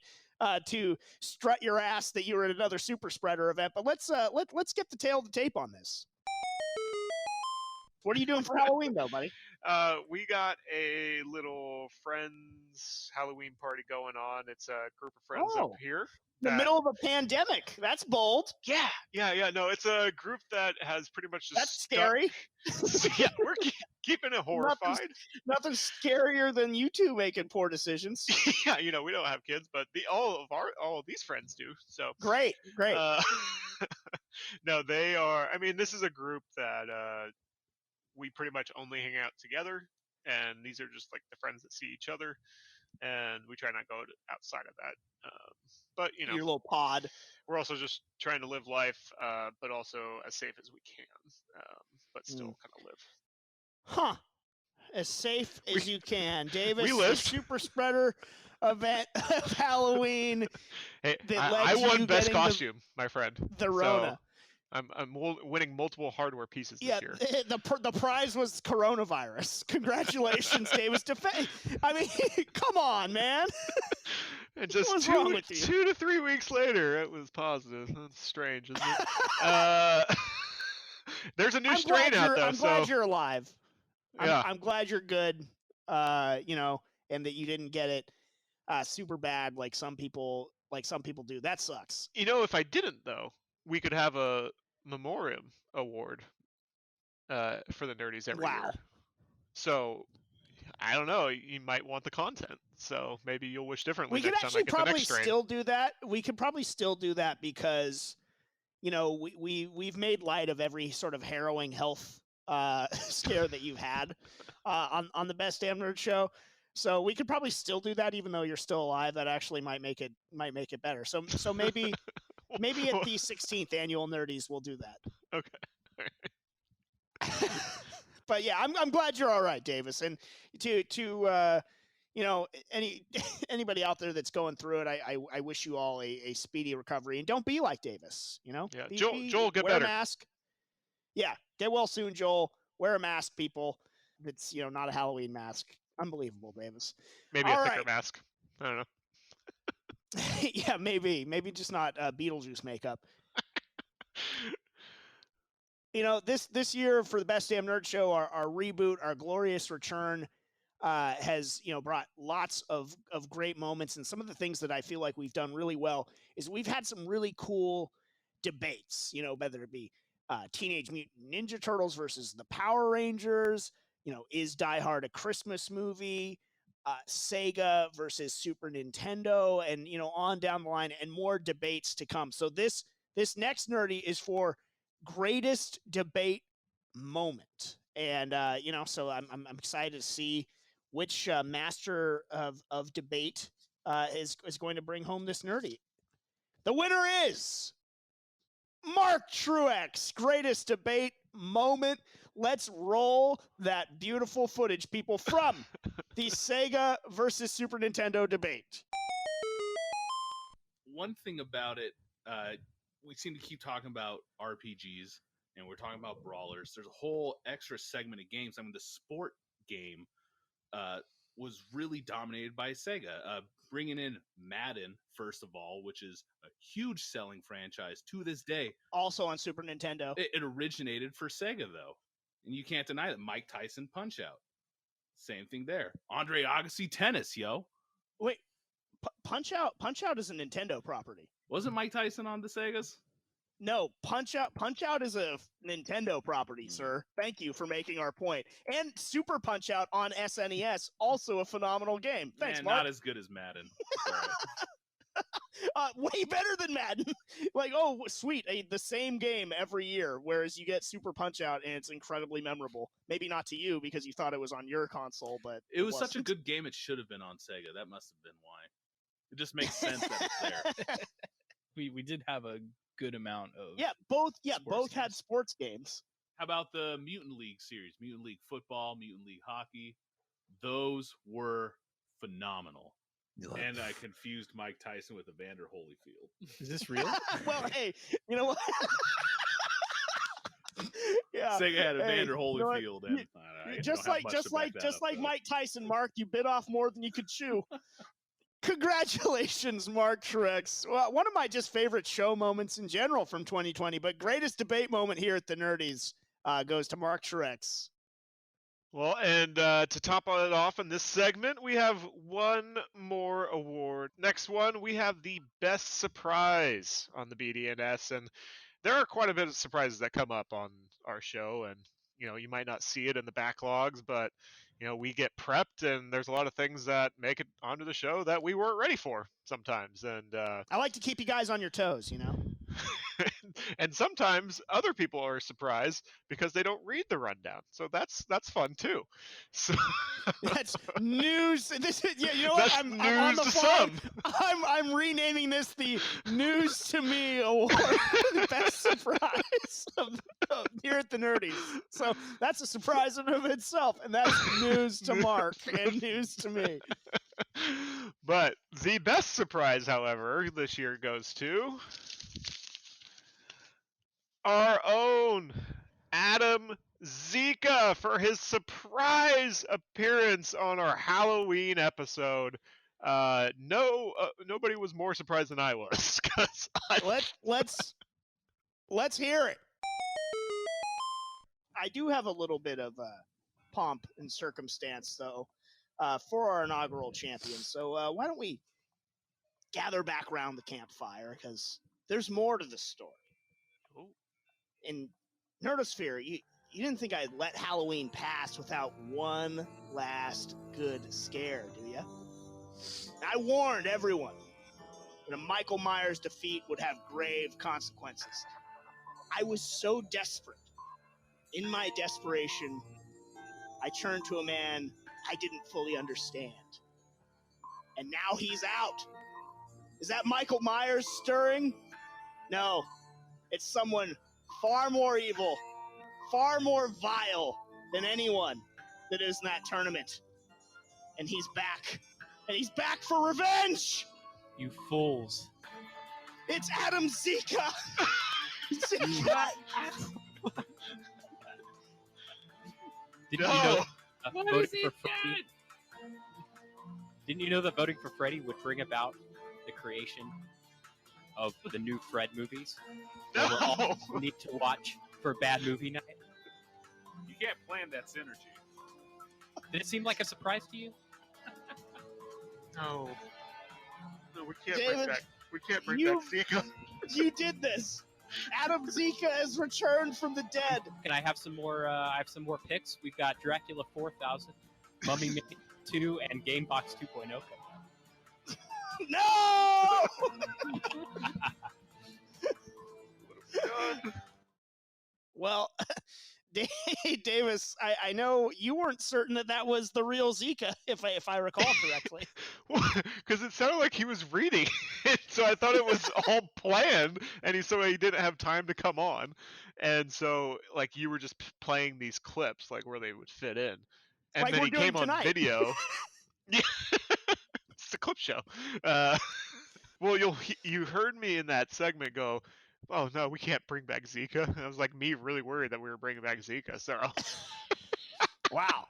to strut your ass that you were at another super spreader event. But let's get the tail of the tape on this. What are you doing for Halloween, though, buddy? We got a little friends Halloween party going on. It's a group of friends up here. In the middle of a pandemic. That's bold. Yeah. No, it's a group that has pretty much just. That's scary. Yeah, we're keeping it horrified. Nothing scarier than you two making poor decisions. Yeah, we don't have kids, but all of these friends do. So great. No, they are. I mean, this is a group that we pretty much only hang out together, and these are just like the friends that see each other, and we try not go outside of that. But your little pod. We're also just trying to live life, but also as safe as we can, but still kind of live. Huh? As safe as you can, Davis. We live. The super spreader event of Halloween. Hey, I won best costume, my friend. The Rona. So I'm winning multiple hardware pieces this year. The prize was coronavirus. Congratulations, Davis. I mean, come on, man. And just 2 to 3 weeks later, it was positive. That's strange, isn't it? There's a new strain out, though. I'm glad you're alive. Yeah. I'm glad you're good. And that you didn't get it super bad like some people do. That sucks. If I didn't, though, we could have a memoriam award for the nerdies every year. So I don't know. You might want the content, so maybe you'll wish differently. We could actually probably still do that. We could probably still do that because, we've made light of every sort of harrowing health scare that you've had on the Best Damn Nerd Show. So we could probably still do that, even though you're still alive. That actually might make it better. So maybe maybe at the 16th annual Nerdies we'll do that. Okay. But yeah, I'm glad you're all right, Davis. And to anybody out there that's going through it, I wish you all a speedy recovery, and don't be like Davis. Yeah, Joel, get wear better. A mask. Yeah, get well soon, Joel. Wear a mask, people. It's not a Halloween mask. Unbelievable, Davis. Maybe All a thicker right. mask. I don't know. Yeah, maybe just not Beetlejuice makeup. You know, this year for the Best Damn Nerd Show, our reboot, our glorious return, has brought lots of great moments. And some of the things that I feel like we've done really well is we've had some really cool debates. Whether it be Teenage Mutant Ninja Turtles versus the Power Rangers. Is Die Hard a Christmas movie? Sega versus Super Nintendo, and on down the line, and more debates to come. So this next nerdy is for greatest debate moment, and so I'm excited to see which master of debate is going to bring home this nerdy. The winner is Mark Truex. Greatest debate moment. Let's roll that beautiful footage, people, from the Sega versus Super Nintendo debate. One thing about it, we seem to keep talking about RPGs, and we're talking about brawlers. There's a whole extra segment of games. I mean, the sport game was really dominated by Sega. Bringing in Madden, first of all, which is a huge selling franchise to this day. Also on Super Nintendo. It originated for Sega, though. And you can't deny that. Mike Tyson Punch-Out. Same thing there. Andre Agassi Tennis, yo. Wait, Punch-Out is a Nintendo property. Wasn't Mike Tyson on the Segas? No, Punch-Out is a Nintendo property, sir. Thank you for making our point. And Super Punch-Out on SNES, also a phenomenal game. Thanks, Mark. Not as good as Madden. Way better than Madden. Like, oh, sweet. The same game every year, whereas you get Super Punch-Out, and it's incredibly memorable. Maybe not to you, because you thought it was on your console, but it was such a good game, it should have been on Sega. That must have been why. It just makes sense that it's there. We did have a good amount of both had sports games. How about the Mutant League series? Mutant League Football, Mutant League Hockey. Those were phenomenal. And I confused Mike Tyson with Evander Holyfield. Is this real? Well, hey, you know what? Yeah, Sega had Evander Holyfield, and just like Mike Tyson, Mark, you bit off more than you could chew. Congratulations, Mark Truex. Well, one of my just favorite show moments in general from 2020, but greatest debate moment here at the Nerdies goes to Mark Truex. Well, and to top it off in this segment, we have one more award. Next one, we have the best surprise on the BDNS, and there are quite a bit of surprises that come up on our show, and you might not see it in the backlogs, but we get prepped, and there's a lot of things that make it onto the show that we weren't ready for sometimes, and I like to keep you guys on your toes, And sometimes other people are surprised because they don't read the rundown. So that's fun too. So that's news. This is, that's I'm news on the to fly. some. I'm renaming this the News to Me Award, the best surprise here at the Nerdies. So that's a surprise in of itself, and that's news to Mark and news to me. But the best surprise, however, this year goes to our own Adam Zika for his surprise appearance on our Halloween episode. Nobody was more surprised than I was. Let's hear it. I do have a little bit of pomp and circumstance, though, for our inaugural champion. So why don't we gather back around the campfire, because there's more to the story. In Nerdosphere, you didn't think I'd let Halloween pass without one last good scare, do you? I warned everyone that a Michael Myers defeat would have grave consequences. I was so desperate. In my desperation, I turned to a man I didn't fully understand. And now he's out. Is that Michael Myers stirring? No, it's someone far more evil, far more vile than anyone that is in that tournament. And he's back. And he's back for revenge! You fools. It's Adam Zika! Zika! Did No. you know What voted is he for dead? Didn't you know that voting for Freddy would bring about the creation of the new Fred movies? That we're all need to watch for bad movie night. You can't plan that synergy. Did it seem like a surprise to you? No, we can't David, bring back. We can't bring you- back Zika. You did this. Adam Zika has returned from the dead. Can I have some more? I have some more picks. We've got Dracula 4000, Mummy Mini 2, and Gamebox 2.0. No! Well, Davis, I know you weren't certain that was the real Zika, if I recall correctly. Because it sounded like he was reading it, so I thought it was all planned, and he didn't have time to come on, and so like you were just playing these clips like where they would fit in, and Like then we're he doing came on tonight. video. Yeah, it's a clip show. Well, you heard me in that segment go, "Oh no, we can't bring back Zika." And I was like, me really worried that we were bringing back Zika. So. Wow.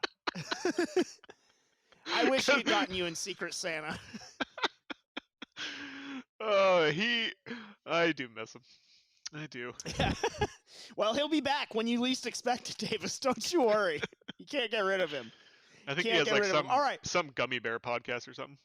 I wish he'd gotten you in Secret Santa. Oh, I do miss him. I do. Yeah. Well, he'll be back when you least expect it, Davis. Don't you worry. You can't get rid of him. I think he Can't has get like rid of him. All right. some gummy bear podcast or something.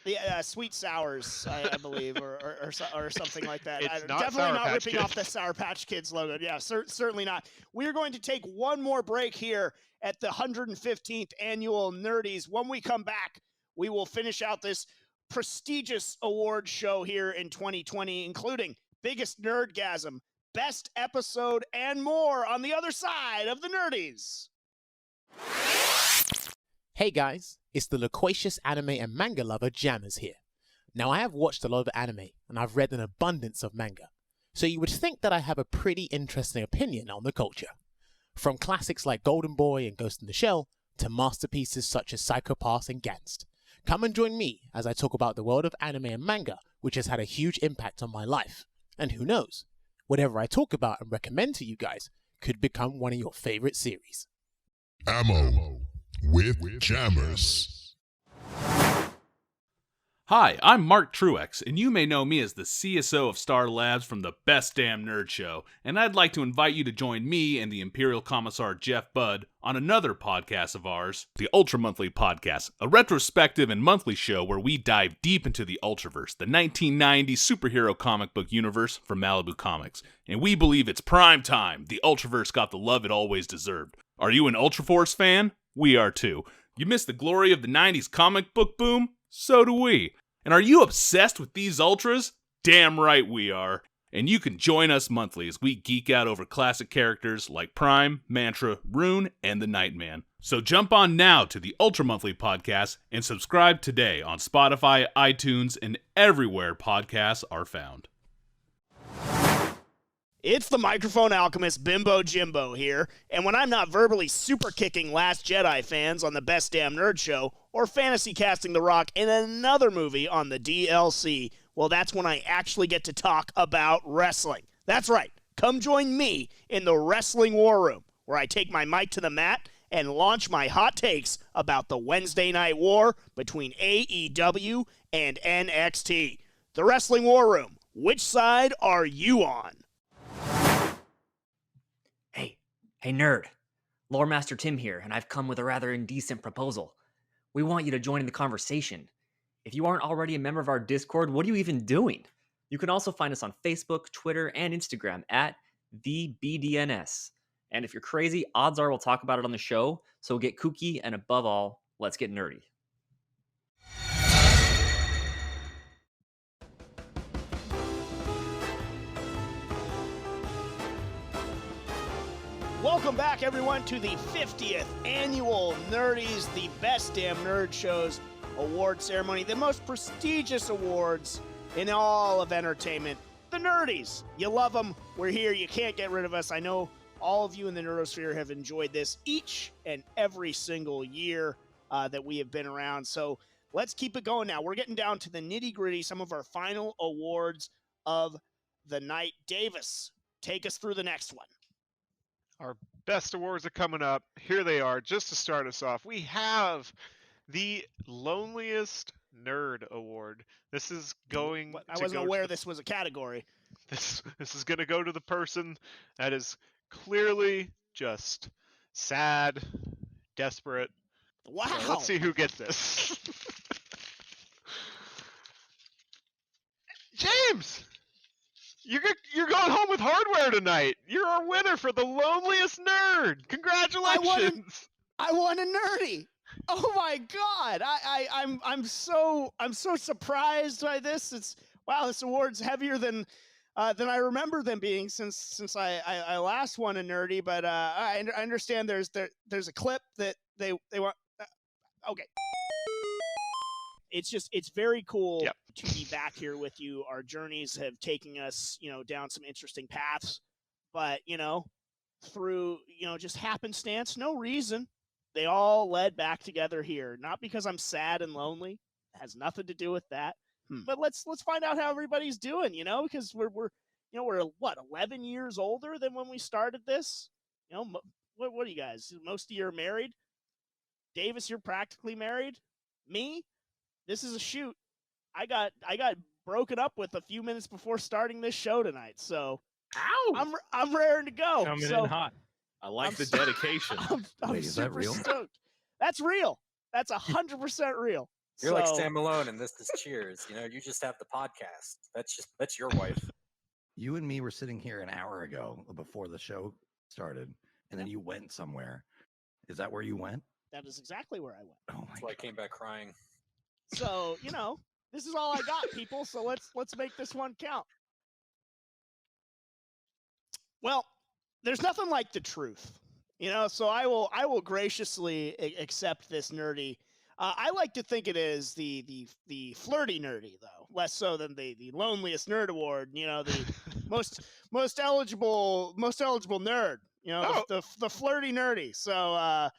The Sweet Sours, I believe, or something like that. It's not Definitely Sour not Patch ripping off the Kids. Sour Patch Kids logo. Yeah, certainly not. We're going to take one more break here at the 115th annual Nerdies. When we come back, we will finish out this prestigious award show here in 2020, including Biggest Nerdgasm, Best Episode, and more on the other side of the Nerdies. Hey guys, it's the loquacious anime and manga lover Jahns here. Now I have watched a lot of anime and I've read an abundance of manga, so you would think that I have a pretty interesting opinion on the culture. From classics like Golden Boy and Ghost in the Shell to masterpieces such as Psycho Pass and Gantz. Come and join me as I talk about the world of anime and manga, which has had a huge impact on my life. And who knows, whatever I talk about and recommend to you guys could become one of your favorite series. Ammo with Jammers. Hi, I'm Mark Truex, and you may know me as the CSO of Star Labs from the Best Damn Nerd Show, and I'd like to invite you to join me and the Imperial Commissar Jeff Budd on another podcast of ours, the Ultra Monthly Podcast, a retrospective and monthly show where we dive deep into the Ultraverse, the 1990s superhero comic book universe from Malibu Comics, and we believe it's prime time. The Ultraverse got the love it always deserved. Are you an Ultraforce fan? We are too. You missed the glory of the 90s comic book boom? So do we. And are you obsessed with these Ultras? Damn right we are. And you can join us monthly as we geek out over classic characters like Prime, Mantra, Rune, and the Nightman. So jump on now to the Ultra Monthly Podcast and subscribe today on Spotify, iTunes, and everywhere podcasts are found. It's the microphone alchemist Bimbo Jimbo here, and when I'm not verbally super kicking Last Jedi fans on the Best Damn Nerd Show, or fantasy casting The Rock in another movie on the DLC, well, that's when I actually get to talk about wrestling. That's right, come join me in the Wrestling War Room, where I take my mic to the mat and launch my hot takes about the Wednesday Night War between AEW and NXT. The Wrestling War Room, which side are you on? Hey nerd, Lore Master Tim here, and I've come with a rather indecent proposal. We want you to join in the conversation. If you aren't already a member of our Discord, what are you even doing? You can also find us on Facebook, Twitter, and Instagram at TheBDNS. And if you're crazy, odds are we'll talk about it on the show, so get kooky, and above all, let's get nerdy. Welcome back, everyone, to the 50th annual Nerdies, the Best Damn Nerd Show's award ceremony, the most prestigious awards in all of entertainment. The Nerdies. You love them. We're here. You can't get rid of us. I know all of you in the Nerdosphere have enjoyed this each and every single year that we have been around. So let's keep it going now. We're getting down to the nitty-gritty, some of our final awards of the night. Davis, take us through the next one. Our best awards are coming up. Here they are. Just to start us off, we have The loneliest nerd award. This is going. I wasn't aware this was a category. This is going to go to the person that is clearly just sad, desperate. Wow. So let's see who gets this. James, you're going home with hardware tonight. You're our winner for the loneliest nerd. Congratulations. I won a nerdy. Oh my god! I'm so surprised by this. It's wow. This award's heavier than I remember them being since I last won a nerdy. But I understand there's a clip that they want. Okay. It's very cool to be back here with you. Our journeys have taken us, down some interesting paths, but through just happenstance, no reason. They all led back together here, not because I'm sad and lonely. It has nothing to do with that. But let's find out how everybody's doing, because we're what, 11 years older than when we started this. What are you guys? Most of you are married. Davis, you're practically married. Me, this is a shoot. I got broken up with a few minutes before starting this show tonight, so I'm raring to go. Coming in hot. I like the dedication. I'm Wait, is that super real? stoked. That's real. That's 100% real. You're like Sam Malone and This Is Cheers. You just have the podcast. That's your wife. You and me were sitting here an hour ago before the show started, and then you went somewhere. Is that where you went? That is exactly where I went. Oh my That's why I came back crying. So, this is all I got, people. So let's make this one count. Well, there's nothing like the truth, so I will graciously accept this nerdy. I like to think it is the flirty nerdy, though, less so than the loneliest nerd award. The most eligible nerd. The flirty nerdy. So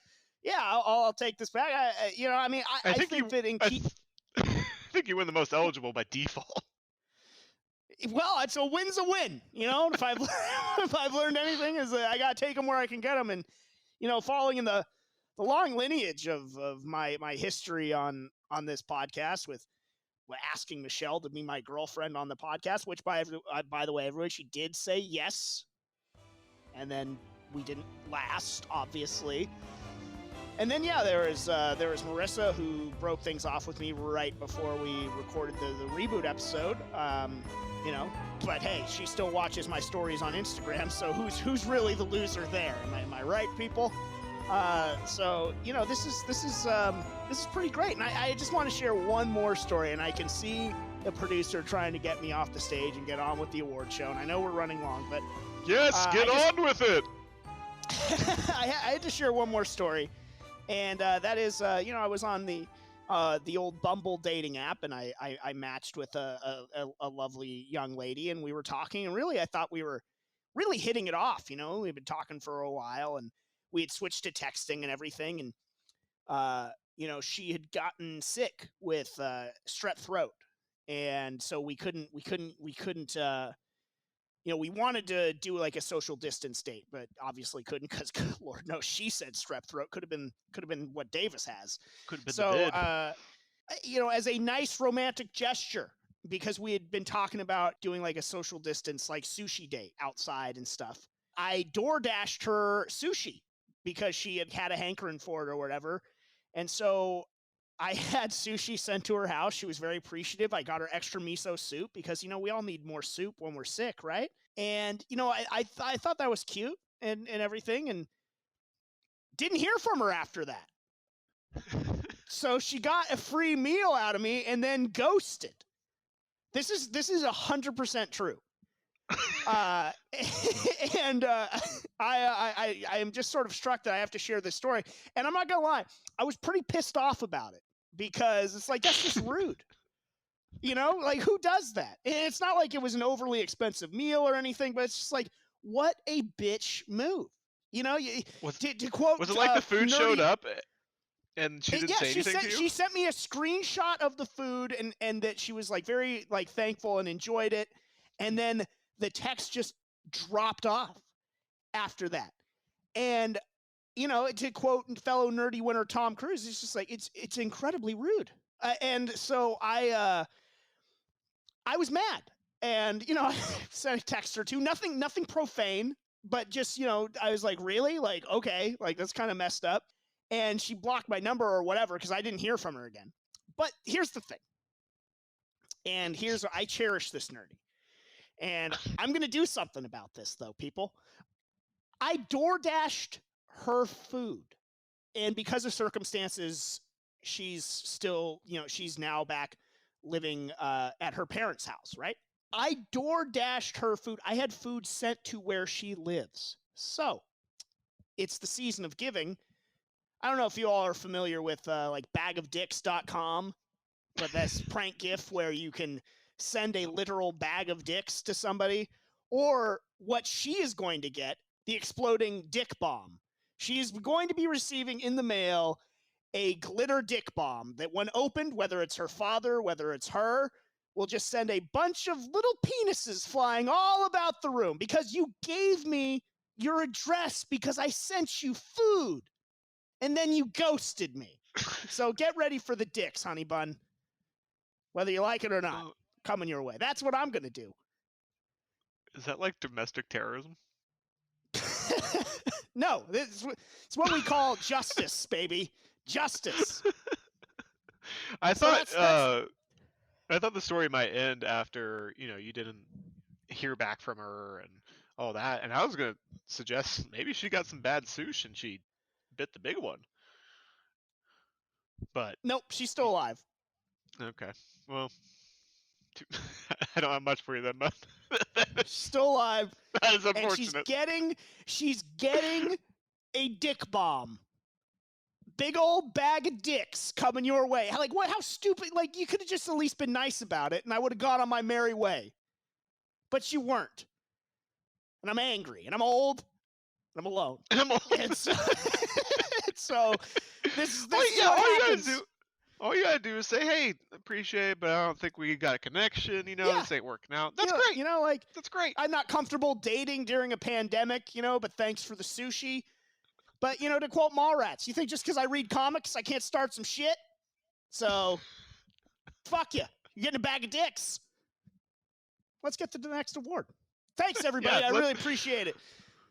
yeah, I'll take this back. I think that in I think you win the most eligible by default. Well, it's a win's a win, If I've learned anything, is that I gotta take them where I can get them, and following in the long lineage of my history on this podcast with asking Michelle to be my girlfriend on the podcast, which by the way, everyone, she did say yes, and then we didn't last, obviously. And then there was Marissa, who broke things off with me right before we recorded the reboot episode. But hey, she still watches my stories on Instagram, so who's really the loser there? Am I right, people? So this is pretty great, and I just want to share one more story, and I can see the producer trying to get me off the stage and get on with the award show, and I know we're running long, but yes, get on with it. I had to share one more story, and that is I was on the old Bumble dating app, and I matched with a lovely young lady, and we were talking, and really I thought we were really hitting it off. We've been talking for a while, and we had switched to texting and everything, and she had gotten sick with strep throat, and so we couldn't we wanted to do like a social distance date, but obviously couldn't, because Lord knows she said strep throat. Could have been what Davis has. Could have been So as a nice romantic gesture, because we had been talking about doing like a social distance like sushi date outside and stuff, I DoorDashed her sushi because she had a hankering for it or whatever. And so I had sushi sent to her house. She was very appreciative. I got her extra miso soup because, we all need more soup when we're sick, right? And, I thought that was cute and everything, and didn't hear from her after that. So she got a free meal out of me and then ghosted. This is 100% true. And I am just sort of struck that I have to share this story. And I'm not gonna lie, I was pretty pissed off about it, because it's like, that's just rude. Like, who does that? And it's not like it was an overly expensive meal or anything, but it's just like, what a bitch move. To quote, was it like the food nerdy, showed up and she didn't say anything to you? She sent me a screenshot of the food, and that she was like very like thankful and enjoyed it. And then the text just dropped off after that. And you know, to quote fellow nerdy winner Tom Cruise, it's just like it's incredibly rude. And so I was mad, and you know, I sent a text or two, nothing profane, but just, you know, I was like, really, like, okay, like that's kind of messed up. And she blocked my number or whatever because I didn't hear from her again. But here's the thing, and here's what I cherish this nerdy, and I'm gonna do something about this though, people. I DoorDashed her food, and because of circumstances, she's still, you know, she's now back living at her parents' house, right? I DoorDashed her food. I had food sent to where she lives. So it's the season of giving. I don't know if you all are familiar with like bagofdicks.com, but that's prank gift where you can send a literal bag of dicks to somebody, or what she is going to get, the exploding dick bomb. She's going to be receiving in the mail a glitter dick bomb that when opened, whether it's her father, whether it's her, will just send a bunch of little penises flying all about the room because you gave me your address because I sent you food and then you ghosted me. So get ready for the dicks, honey bun. Whether you like it or not, coming your way. That's what I'm going to do. Is that like domestic terrorism? No, it's what we call justice, baby. Justice. I So thought that's- I thought the story might end after, you know, you didn't hear back from her and all that, and I was gonna suggest maybe she got some bad sushi and she bit the big one. But Nope, she's still alive. okay, well, I don't have much for you then, but She's still alive. that is And unfortunate. she's getting a dick bomb. Big old bag of dicks coming your way. Like, what? How stupid. Like, you could have just at least been nice about it, and I would have gone on my merry way. But you weren't. And I'm angry, and I'm old, and I'm alone. And I'm old. And so, so this is what happens. All you gotta do is say, "Hey, appreciate it, but I don't think we got a connection. You know, Yeah. this ain't working out." That's You know- great. You know, like, That's great. I'm not comfortable dating during a pandemic, you know, but thanks for the sushi. But, you know, to quote Mallrats, you think just because I read comics, I can't start some shit? So, fuck you. You're getting a bag of dicks. Let's get to the next award. Thanks, everybody. Yeah, I let's- really appreciate it.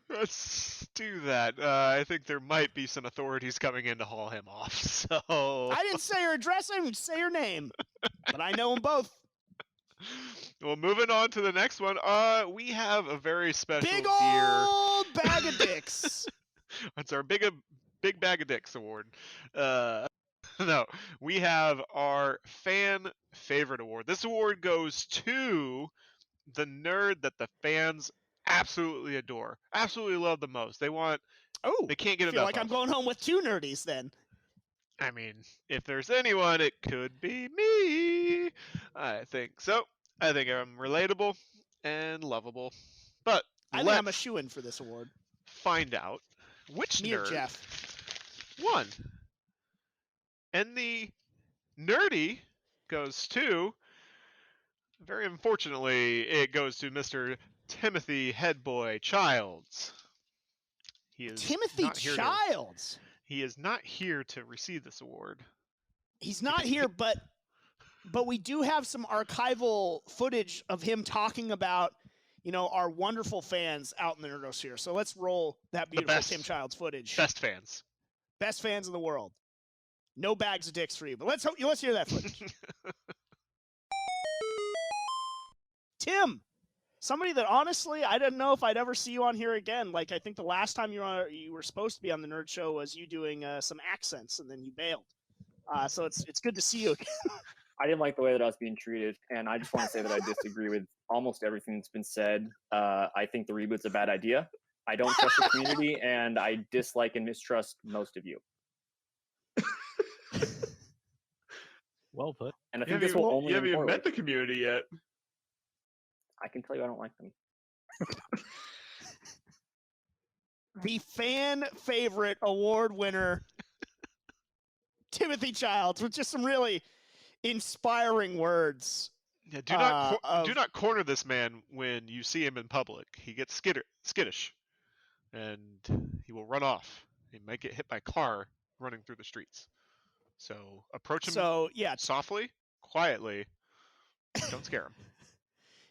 Let's do that. I think there might be some authorities coming in to haul him off. So I didn't say her address. I didn't say her name. But I know them both. well, moving on to the next one. We have a very special Big deer. old bag of dicks. It's our big bag of dicks award. No, we have our fan favorite award. This award goes to the nerd that the fans absolutely adore, absolutely love the most. They can't get I feel enough like of. I'm going home with two nerdies then. I mean, if there's anyone, it could be me. I think so. I think I'm relatable and lovable. But I think I'm a shoo-in for this award. find out which Me or nerd Jeff? won. And the nerdy goes to, very unfortunately, it goes to Mr. Timothy Headboy Childs. He is Timothy not here Childs. He is not here to receive this award. He's not here, but we do have some archival footage of him talking about, you know, our wonderful fans out in the Nerdosphere. So let's roll that beautiful Tim Childs footage. Best fans. Best fans in the world. No bags of dicks for you, but let's hear that footage. Tim, somebody that honestly I didn't know if I'd ever see you on here again. Like, I think the last time you were supposed to be on the Nerd Show was you doing some accents, and then you bailed. So it's good to see you again. I didn't like the way that I was being treated, and I just want to say that I disagree with almost everything that's been said. I think the reboot's a bad idea. I don't trust the community, and I dislike and mistrust most of you. Well put. And I think this will only you haven't even forward. met the community yet. I can tell you I don't like them. The fan favorite award winner, Timothy Childs, with just some really inspiring words. Yeah, do not corner this man when you see him in public. He gets skittish, and he will run off He might get hit by a car running through the streets. So approach him So yeah, softly, quietly. Don't scare him.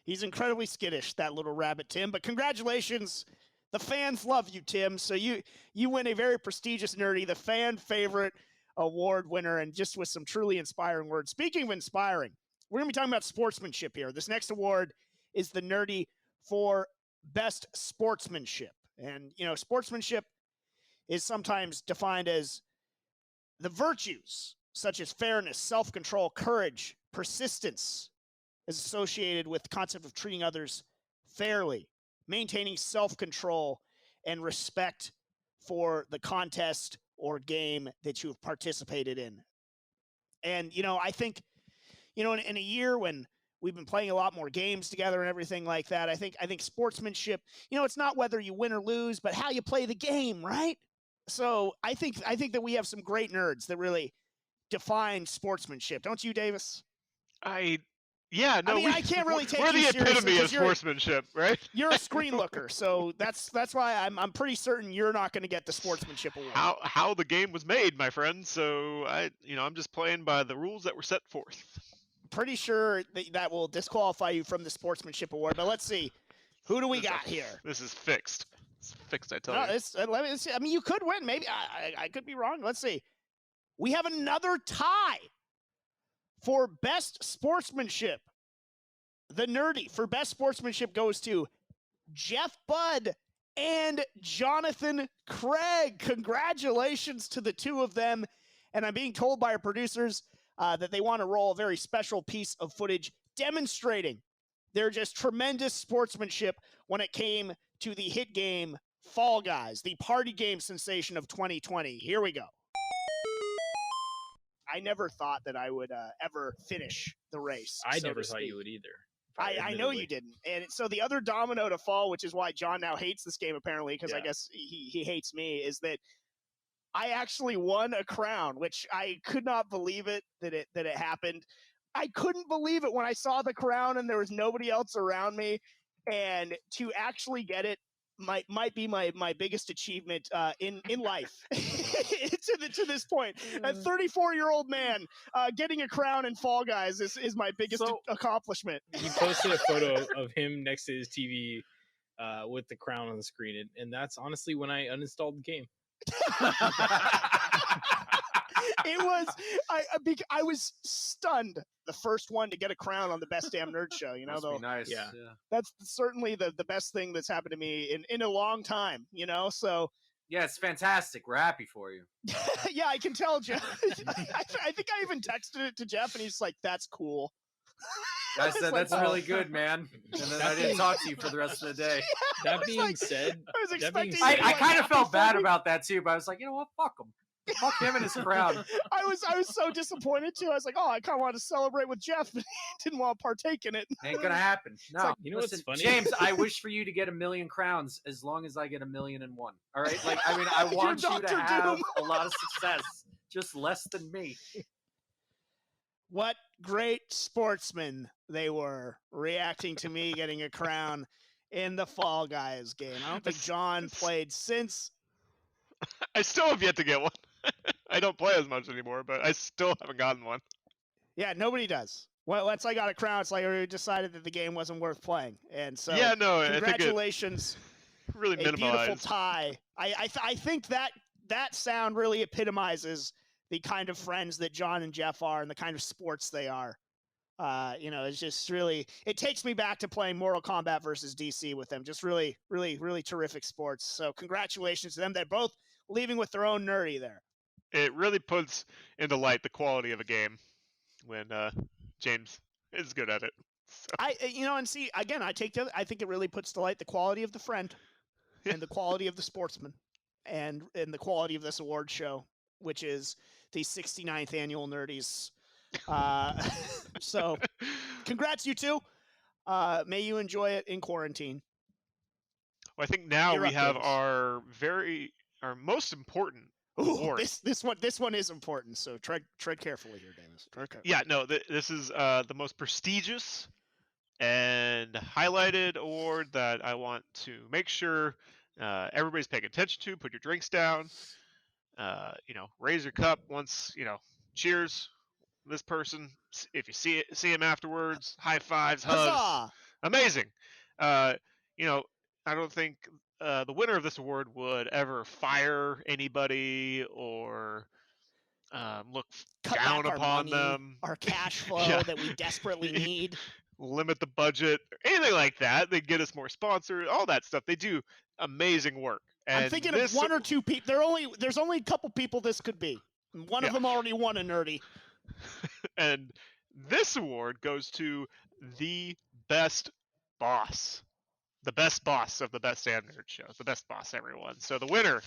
he's incredibly skittish, that little rabbit, Tim. But congratulations. The fans love you, Tim. So you win a very prestigious Nerdy, the fan favorite award winner, and just with some truly inspiring words. Speaking of inspiring, we're going to be talking about sportsmanship here. This next award is the Nerdy for Best Sportsmanship. And, you know, sportsmanship is sometimes defined as the virtues such as fairness, self-control, courage, persistence, is associated with the concept of treating others fairly, maintaining self-control, and respect for the contest or game that you have participated in. And, you know, I think, you know, in a year when we've been playing a lot more games together and everything like that, I think sportsmanship, you know, it's not whether you win or lose, but how you play the game, right? So I think that we have some great nerds that really define sportsmanship. Don't you, Davis? Yeah, no, I mean, I can't really take we're you the seriously epitome of 'cause you're- sportsmanship, right? You're a screen looker, so that's why I'm pretty certain you're not going to get the sportsmanship award. How the game was made, my friend. So I'm just playing by the rules that were set forth. Pretty sure that will disqualify you from the sportsmanship award. But let's see, who do we got here? This is fixed. It's fixed, I tell No, you. let me see. I mean, you could win. Maybe I could be wrong. Let's see. We have another tie for best sportsmanship. The Nerdy for best sportsmanship goes to Jeff Budd and Jonathan Craig. Congratulations to the two of them. And I'm being told by our producers that they want to roll a very special piece of footage demonstrating their just tremendous sportsmanship when it came to the hit game Fall Guys, the party game sensation of 2020. Here we go. I never thought that I would ever finish the race. I so never to thought speak. you would either. I know you didn't. And so the other domino to fall, which is why John now hates this game apparently, because I guess he hates me, is that I actually won a crown, which I could not believe it that it happened. I couldn't believe it when I saw the crown and there was nobody else around me. And to actually get it might be my biggest achievement in life to this point. A 34-year-old man getting a crown in Fall Guys is my biggest accomplishment. He posted a photo of him next to his TV with the crown on the screen, and that's honestly when I uninstalled the game. It was I was stunned, the first one to get a crown on the Best Damn Nerd Show. You know, Must though, be nice. Yeah. that's certainly the best thing that's happened to me in a long time. You know, so yeah, it's fantastic. We're happy for you. yeah, I can tell, Jeff. I think I even texted it to Jeff, and he's like, "That's cool." I said, that's really good, man. And then I didn't talk to you for the rest of the day. That being said, I was expecting. I kind of felt bad about that too, but I was like, you know what? Fuck him. Fuck him and his crowd. I was so disappointed too. I was like, oh, I kind of wanted to celebrate with Jeff, but didn't want to partake in it. Ain't gonna happen. No. like, you know what's funny? James, I wish for you to get 1,000,000 crowns as long as I get 1,000,001. All right? Like, I mean, I want you to Dr. have Doom. a lot of success. Just less than me. What great sportsmen they were, reacting to me getting a crown in the Fall Guys game. I don't think John played since. I still have yet to get one. I don't play as much anymore, but I still haven't gotten one. Yeah, nobody does. Well, once I got a crown, it's like I already decided that the game wasn't worth playing. And so, Yeah, no, I think it congratulations. really A beautiful minimalized. tie. I think that sound really epitomizes the kind of friends that John and Jeff are and the kind of sports they are. You know, it's just really, it takes me back to playing Mortal Kombat versus DC with them. Just really, really, really terrific sports. So congratulations to them. They're both leaving with their own nerdy there. It really puts into light the quality of a game when James is good at it. So. And see, again, I think it really puts to light the quality of the friend and the quality of the sportsman and the quality of this award show, which is the 69th annual Nerdies. So congrats, you two. May you enjoy it in quarantine. Well, I think now You're we up, have Davis. our most important Ooh, award. this one is important. So tread carefully here, Davis. Tread carefully. Yeah, no, this is the most prestigious and highlighted award that I want to make sure everybody's paying attention to. Put your drinks down. raise your cup once, cheers this person. If you see him afterwards, high fives, hugs, Huzzah! amazing. I don't think the winner of this award would ever fire anybody or look Cut down back our upon money, them. our cash flow Yeah. that we desperately need. Limit the budget, anything like that. They get us more sponsors, all that stuff. They do amazing work. And I'm thinking of one or two people. There's only a couple people this could be. One of them already won a Nerdy. And this award goes to the best boss. The best boss of the best damn nerd shows. The best boss, everyone. So the winner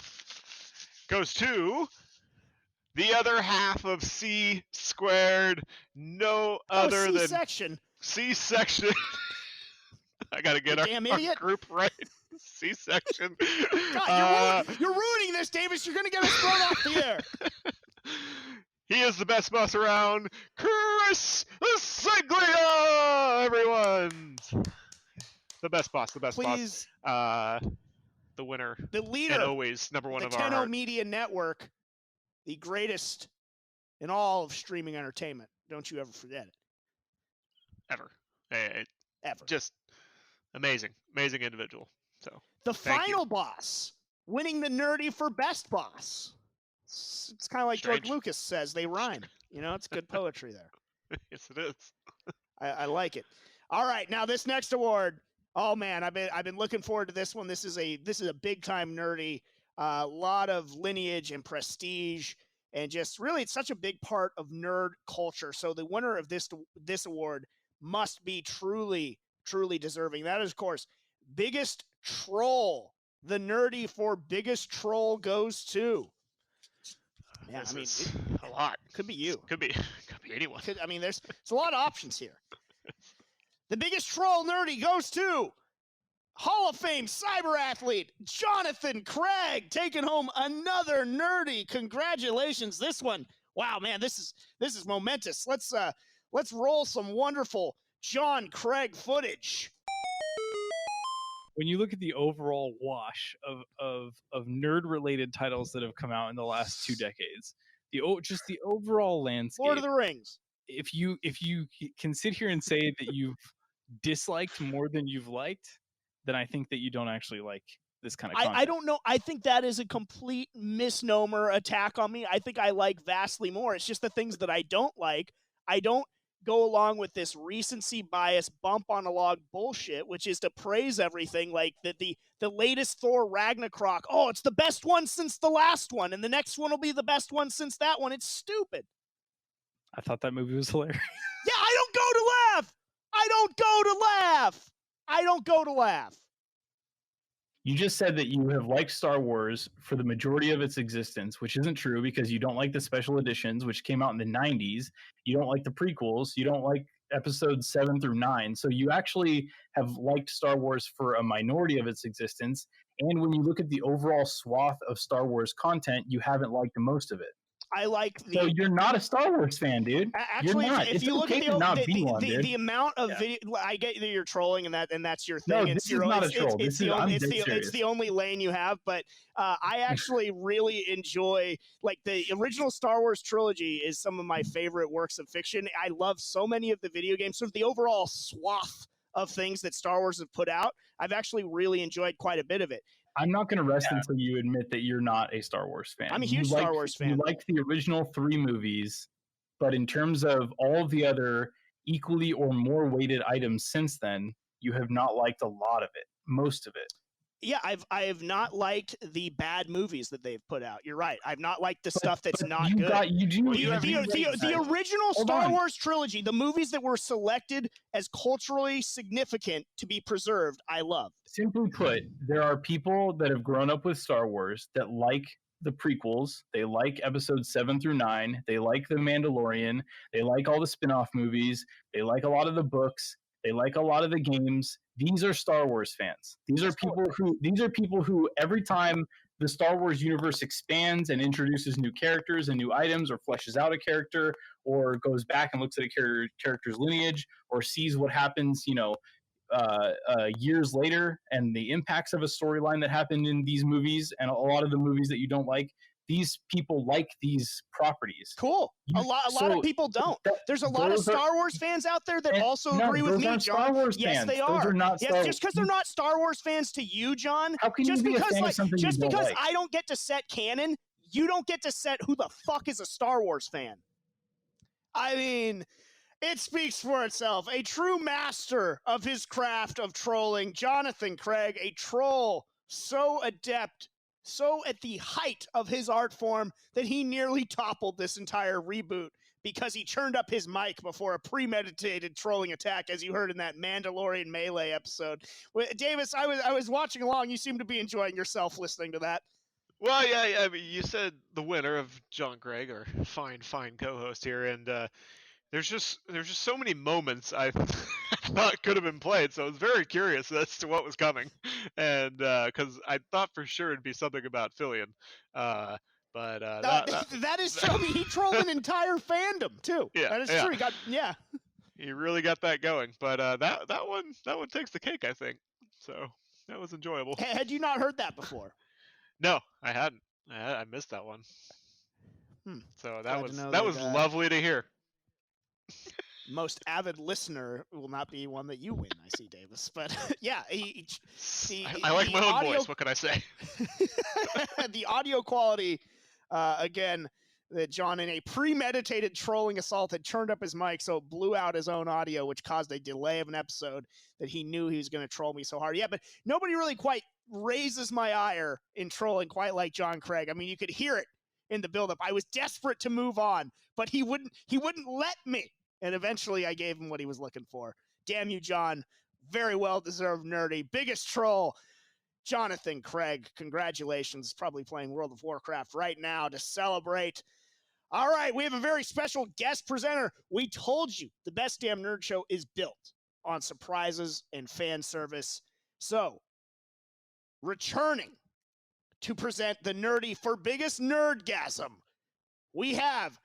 goes to the other half of C squared. No other than C-section. C-section. I gotta get our group right. C-section. God, you're ruining this, Davis. You're gonna get us thrown off the air. He is the best boss around, Chris Seglia, everyone. The best boss, Please. boss. The winner, the leader, and always number one the of our 10 hearts. Media Network, the greatest in all of streaming entertainment. Don't you ever forget it. Ever. Ever. Just amazing individual. So the thank final you. boss, winning the Nerdy for best boss. It's kind of like Strange. George Lucas says, they rhyme. It's good poetry there. Yes, it is. I like it. All right, now this next award. Oh man, I've been looking forward to this one. This is a big time Nerdy. A lot of lineage and prestige, and just really, it's such a big part of nerd culture. So the winner of this award must be truly deserving. That is, of course, biggest troll. The Nerdy for biggest troll goes to. Yeah, This is a lot. Could be you. Could be anyone. There's a lot of options here. The biggest troll Nerdy goes to Hall of Fame cyber athlete Jonathan Craig, taking home another Nerdy. Congratulations! This one, wow, man, this is momentous. Let's roll some wonderful John Craig footage. When you look at the overall wash of nerd-related titles that have come out in the last 2 decades, just the overall landscape. Lord of the Rings. If you can sit here and say that you've disliked more than you've liked, then I think that you don't actually like this kind of content. I don't know. I think that is a complete misnomer attack on me. I think I like vastly more. It's just the things that I don't like. I don't go along with this recency bias bump on a log bullshit, which is to praise everything like the latest Thor Ragnarok. Oh, it's the best one since the last one, and the next one will be the best one since that one. It's stupid. I thought that movie was hilarious. Yeah, I don't go to laugh. You just said that you have liked Star Wars for the majority of its existence, which isn't true because you don't like the special editions, which came out in the 90s. You don't like the prequels. You don't like episodes 7 through 9. So you actually have liked Star Wars for a minority of its existence. And when you look at the overall swath of Star Wars content, you haven't liked most of it. I like the. So you're not a Star Wars fan, dude. Actually, you're not. if you look at the amount of Yeah. video, I get that you're trolling and that's your thing. No, it's this your is not it's, a troll. It's the only lane you have. But I actually really enjoy the original Star Wars trilogy is some of my favorite works of fiction. I love so many of the video games. Sort of the overall swath of things that Star Wars have put out. I've actually really enjoyed quite a bit of it. I'm not going to rest until you admit that you're not a Star Wars fan. I'm a huge Star Wars fan. You liked the original 3 movies, but in terms of all the other equally or more weighted items since then, you have not liked a lot of it, most of it. Yeah, I have not liked the bad movies that they've put out. You're right. I've not liked the stuff that's not good. The original Star Wars trilogy, the movies that were selected as culturally significant to be preserved, I love. Simply put, there are people that have grown up with Star Wars that like the prequels. They like episodes 7 through 9. They like The Mandalorian. They like all the spin-off movies. They like a lot of the books. They like a lot of the games. These are Star Wars fans. These are people who every time the Star Wars universe expands and introduces new characters and new items or fleshes out a character or goes back and looks at a character's lineage or sees what happens, years later and the impacts of a storyline that happened in these movies and a lot of the movies that you don't like, these people like these properties. Cool. A lot of people don't. There's a lot of Star Wars fans out there that also agree with those me, aren't John. Star Wars yes, fans. they Those are. are not yes, Star just because they're not Star Wars fans to you, John. How can just you be because, a fan like, of something just you don't because like? I don't get to set canon, you don't get to set who the fuck is a Star Wars fan. I mean, it speaks for itself. A true master of his craft of trolling, Jonathan Craig, a troll so adept, so at the height of his art form that he nearly toppled this entire reboot because he turned up his mic before a premeditated trolling attack, as you heard in that Mandalorian Melee episode. Davis, I was watching along. You seem to be enjoying yourself listening to that. Well, yeah, I mean, you said the winner of John Craig, our fine co-host here, and there's just so many moments I thought could have been played, so I was very curious as to what was coming, and because I thought for sure it'd be something about Fillion, but that is true. I mean, he trolled an entire fandom too. Yeah, that is yeah. true. He really got that going, but that one takes the cake, I think. So that was enjoyable. Had you not heard that before? No, I hadn't. I missed that one. So that was lovely to hear. Most avid listener will not be one that you win, I see, Davis. But yeah, I like my own voice. What can I say? The audio quality, again, that John, in a premeditated trolling assault, had turned up his mic, so it blew out his own audio, which caused a delay of an episode that he knew he was going to troll me so hard. Yeah, but nobody really quite raises my ire in trolling quite like John Craig. I mean, you could hear it in the buildup. I was desperate to move on, but he wouldn't let me. And eventually I gave him what he was looking for. Damn you, John. Very well-deserved nerdy. Biggest troll, Jonathan Craig. Congratulations. Probably playing World of Warcraft right now to celebrate. All right, we have a very special guest presenter. We told you the Best Damn Nerd Show is built on surprises and fan service. So, returning to present the nerdy for biggest nerdgasm, we have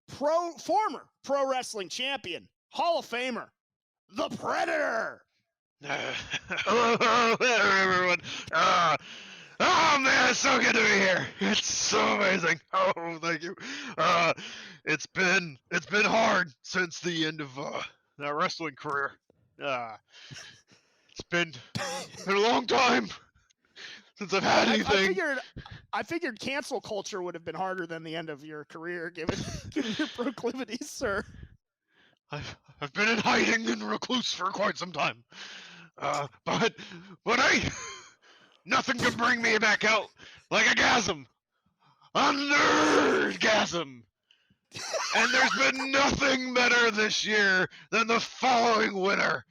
former pro wrestling champion, Hall of Famer, the Predator. Hello everyone. Oh man, it's so good to be here. It's so amazing. Oh, thank you. It's been hard since the end of that wrestling career. It's been a long time since I've had anything. I figured cancel culture would have been harder than the end of your career, given your proclivities, sir. I've been in hiding and recluse for quite some time, but hey, nothing can bring me back out like a gasm, a nerdgasm. And there's been nothing better this year than the following winner.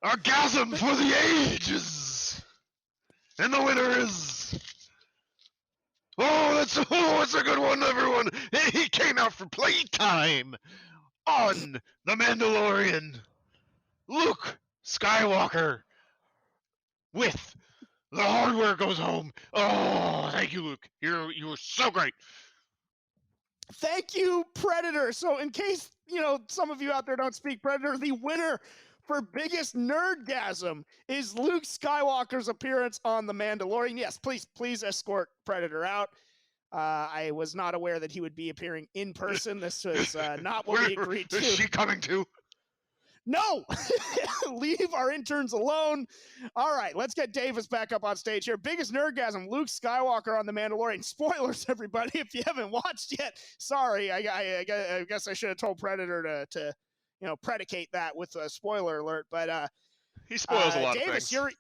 Our gasm for the ages. And the winner is... that's a good one, everyone. He came out for playtime on The Mandalorian. Luke Skywalker with The Hardware Goes Home. Oh, thank you, Luke. You were so great. Thank you, Predator. So in case, some of you out there don't speak Predator, the winner for biggest nerdgasm is Luke Skywalker's appearance on The Mandalorian. Yes, please escort Predator out. I was not aware that he would be appearing in person. This was not what we agreed to. Is she coming too? No! Leave our interns alone. All right, let's get Davis back up on stage here. Biggest nerdgasm, Luke Skywalker on The Mandalorian. Spoilers, everybody, if you haven't watched yet. Sorry, I guess I should have told Predator to predicate that with a spoiler alert. But he spoils a lot Davis, of things.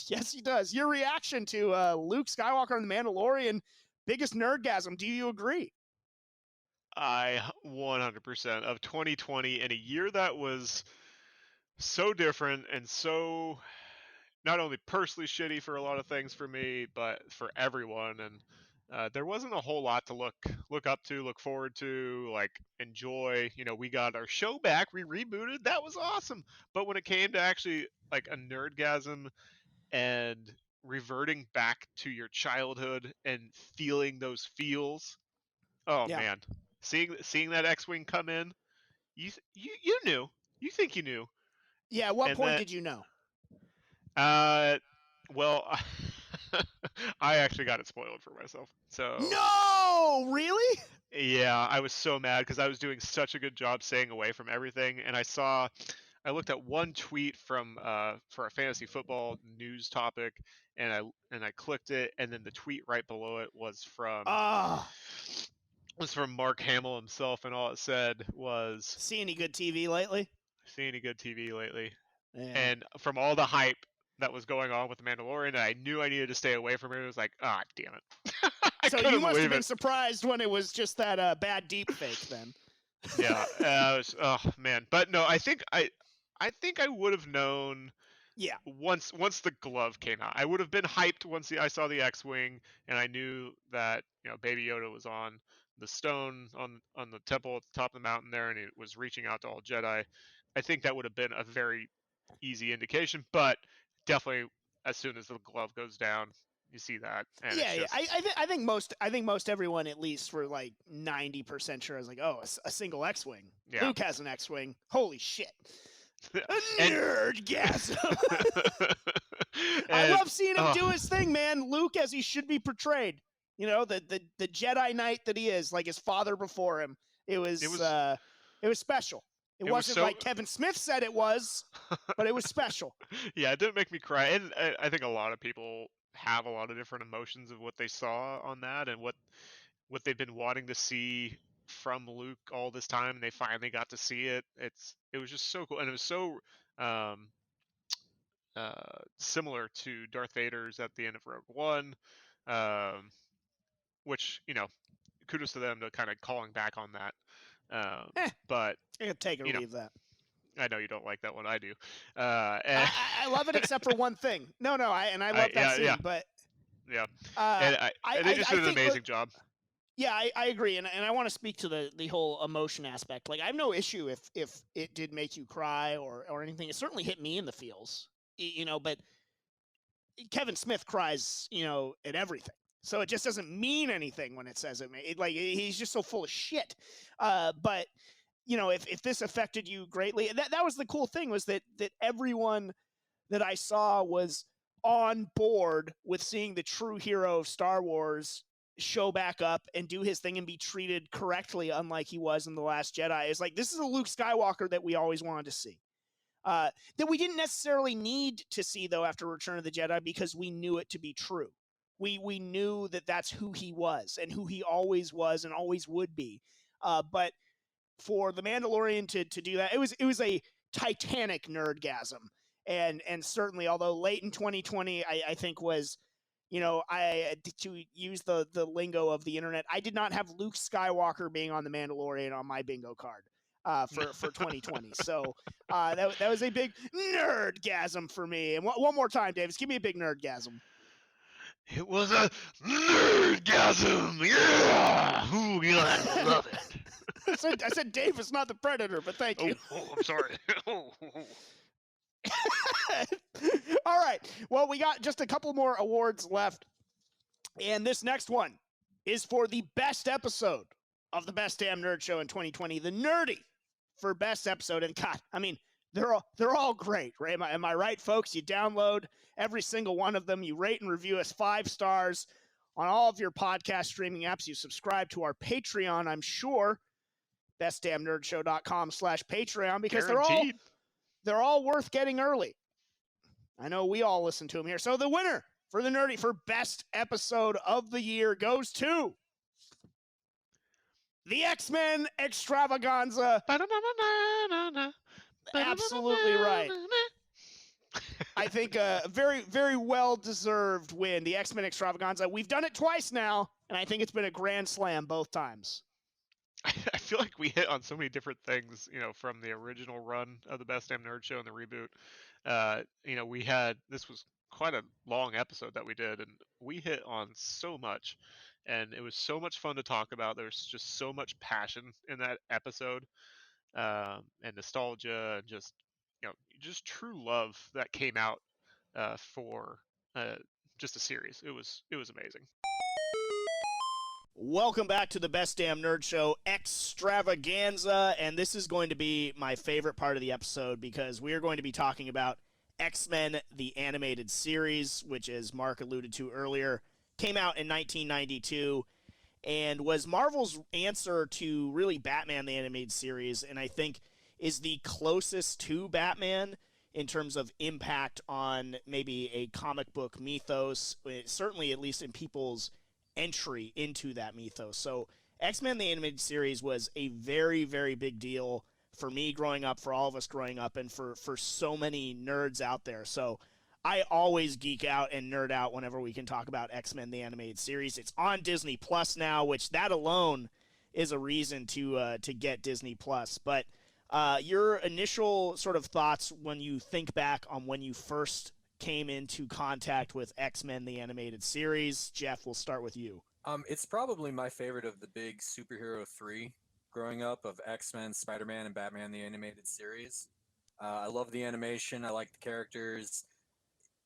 Yes, he does. Your reaction to Luke Skywalker on The Mandalorian, biggest nerdgasm. Do you agree? I 100% of 2020 in a year that was so different and so not only personally shitty for a lot of things for me, but for everyone. And there wasn't a whole lot to look up to, look forward to, like enjoy. We got our show back, we rebooted. That was awesome. But when it came to actually like a nerdgasm and reverting back to your childhood and feeling those feels, man. Seeing that X-Wing come in, you knew. You think you knew. Yeah, at what point did you know? Well, I actually got it spoiled for myself. So No, really? yeah, I was so mad because I was doing such a good job staying away from everything, and I looked at one tweet from for a fantasy football news topic, and I clicked it, and then the tweet right below it was from Mark Hamill himself, and all it said was, "See any good TV lately? See any good TV lately?" Yeah. And from all the hype that was going on with the Mandalorian, I knew I needed to stay away from it. It was like, ah, damn it. So you must have been surprised when it was just that bad deep fake then. Yeah, oh man, but no, I think I would have known. Yeah. Once the glove came out, I would have been hyped once I saw the X-wing, and I knew that Baby Yoda was on the stone on the temple at the top of the mountain there, and it was reaching out to all Jedi. I think that would have been a very easy indication, but definitely as soon as the glove goes down, you see that. And Yeah, it's yeah. I think most everyone, at least for like 90% sure, is like, oh, a single X-wing. Yeah. Luke has an X-wing. Holy shit. A And- nerdgasm. I love seeing him do his thing, man. Luke as he should be portrayed. The Jedi Knight that he is, like his father before him. It was special. It was wasn't so- like Kevin Smith said it was, but it was special. Yeah, it didn't make me cry, and I think a lot of people have a lot of different emotions of what they saw on that, and what they've been wanting to see from Luke all this time, and they finally got to see it. It was just so cool, and it was so similar to Darth Vader's at the end of Rogue One, which kudos to them to kind of calling back on that. But I can take or leave that. I know you don't like that one. I do. I love it except for one thing. No, I love that scene, but yeah, and they just did an amazing job. Yeah, I agree, and I want to speak to the whole emotion aspect. Like, I have no issue if it did make you cry or anything. It certainly hit me in the feels, but Kevin Smith cries, at everything. So it just doesn't mean anything when it says it. Like, he's just so full of shit. But if this affected you greatly, that was the cool thing, was that everyone that I saw was on board with seeing the true hero of Star Wars show back up and do his thing and be treated correctly, unlike he was in The Last Jedi. It's like, this is a Luke Skywalker that we always wanted to see. That we didn't necessarily need to see, though, after Return of the Jedi, because we knew it to be true. We knew that that's who he was and who he always was and always would be. But for The Mandalorian to do that, it was a titanic nerdgasm. And certainly, although late in 2020, I think was, to use the lingo of the internet, I did not have Luke Skywalker being on The Mandalorian on my bingo card for 2020. So that was a big nerdgasm for me. And one more time, Davis, give me a big nerdgasm. It was a nerdgasm. Yeah. Ooh, yeah, I love it. I said Davis, not the Predator, but thank you. Oh, I'm sorry. All right. Well, we got just a couple more awards left. And this next one is for the best episode of the Best Damn Nerd Show in 2020. The Nerdy for best episode. And God, I mean, they're all great, right? Am I right, folks? You download every single one of them. You rate and review us 5 stars on all of your podcast streaming apps. You subscribe to our Patreon, I'm sure. bestdamnnerdshow.com/Patreon, because Guaranteed. they're all worth getting early. I know we all listen to them here. So the winner for the Nerdy for best episode of the year goes to the X-Men Extravaganza. Absolutely right. I think a very, very well-deserved win. The X-Men Extravaganza. We've done it twice now, and I think it's been a grand slam both times. I feel like we hit on so many different things, from the original run of the Best Damn Nerd Show and the reboot. This was quite a long episode that we did, and we hit on so much, and it was so much fun to talk about. There's just so much passion in that episode, and nostalgia, and just true love that came out for just a series. It was amazing. Welcome back to the Best Damn Nerd Show Extravaganza, and this is going to be my favorite part of the episode, because we are going to be talking about X-Men, the animated series, which, as Mark alluded to earlier, came out in 1992 and was Marvel's answer to really Batman, the animated series, and I think is the closest to Batman in terms of impact on maybe a comic book mythos, certainly at least in people's entry into that mythos. So X-Men, the animated series, was a very, very big deal for me growing up, for all of us growing up, and for so many nerds out there. So I always geek out and nerd out whenever we can talk about X-Men, the animated series. It's on Disney Plus now, which that alone is a reason to get Disney Plus. But your initial sort of thoughts when you think back on when you first came into contact with X-Men, the animated series. Jeff, we'll start with you. It's probably my favorite of the big superhero three growing up of X-Men, Spider-Man, and Batman, the animated series. I love the animation. I like the characters.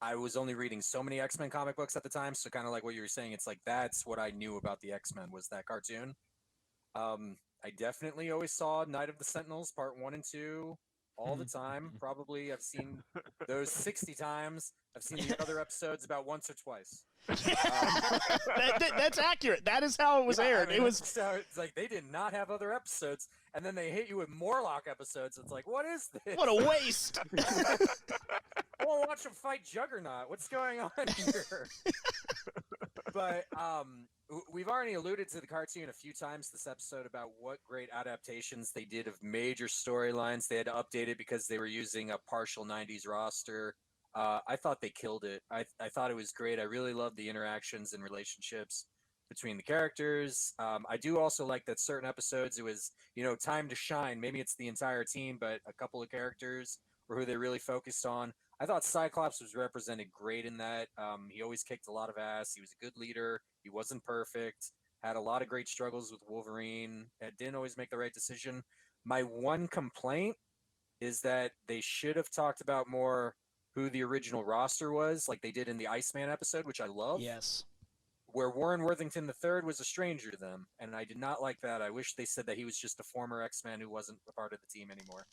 I was only reading so many X-Men comic books at the time, so kind of like what you were saying, it's like that's what I knew about the X-Men was that cartoon. I definitely always saw Night of the Sentinels, part 1 and 2, all the time. Probably I've seen those 60 times. I've seen the other episodes about once or twice. That's accurate. That is how it was aired. I mean, it was. It's like they did not have other episodes, and then they hit you with Morlock episodes. It's like, what is this? What a waste! I want to watch them fight Juggernaut. What's going on here? But we've already alluded to the cartoon a few times this episode about what great adaptations they did of major storylines. They had to update it because they were using a partial 90s roster. I thought they killed it. I thought it was great. I really loved the interactions and relationships between the characters. I do also like that certain episodes, it was, time to shine. Maybe it's the entire team, but a couple of characters were who they really focused on. I thought Cyclops was represented great in that. He always kicked a lot of ass. He was a good leader. He wasn't perfect. Had a lot of great struggles with Wolverine. Didn't always make the right decision. My one complaint is that they should have talked about more who the original roster was, like they did in the Iceman episode, which I love. Yes. Where Warren Worthington III was a stranger to them, and I did not like that. I wish they said that he was just a former X-Men who wasn't a part of the team anymore.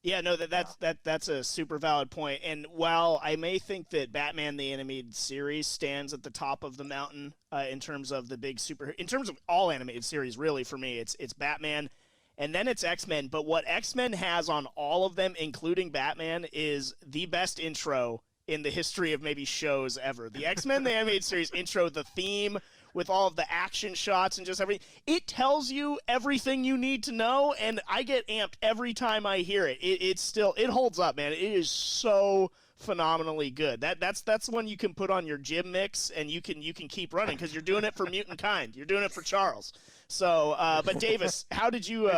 Yeah, no, that's a super valid point. And while I may think that Batman the animated series stands at the top of the mountain in terms of the big in terms of all animated series, really for me, it's Batman, and then it's X-Men. But what X-Men has on all of them, including Batman, is the best intro in the history of maybe shows ever. The X-Men the animated series intro, the theme with all of the action shots and just everything. It tells you everything you need to know, and I get amped every time I hear it. It holds up, man. It is so phenomenally good. That's one you can put on your gym mix, and you can keep running because you're doing it for Mutant Kind. You're doing it for Charles. So, but Davis, how did you?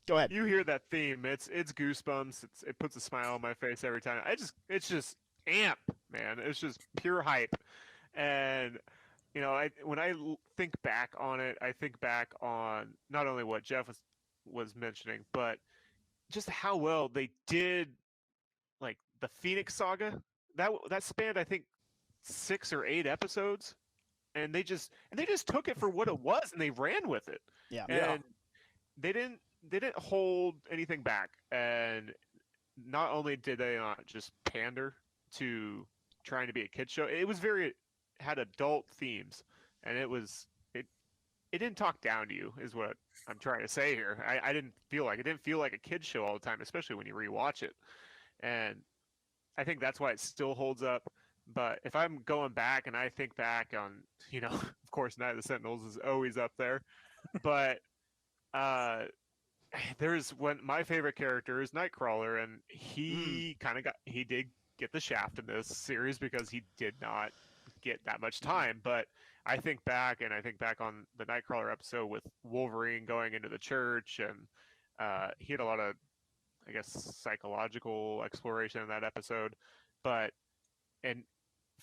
Go ahead. You hear that theme? It's goosebumps. It puts a smile on my face every time. It's just amp, man. It's just pure hype, and. When I think back on it, I think back on not only what Jeff was mentioning, but just how well they did, like the Phoenix Saga. That spanned, I think, 6 or 8 episodes, and they just took it for what it was, and they ran with it. Yeah. And they didn't hold anything back, and not only did they not just pander to trying to be a kid show, it was had adult themes, and it didn't talk down to you, is what I'm trying to say here. I didn't feel like a kid show all the time, especially when you rewatch it, and I think that's why it still holds up. But if I'm going back and I think back on, of course, Night of the Sentinels is always up there, but there's one, my favorite character is Nightcrawler, and he did get the shaft in this series because he did not get that much time. But I think back on the Nightcrawler episode with Wolverine going into the church, and he had a lot of, I guess, psychological exploration in that episode. And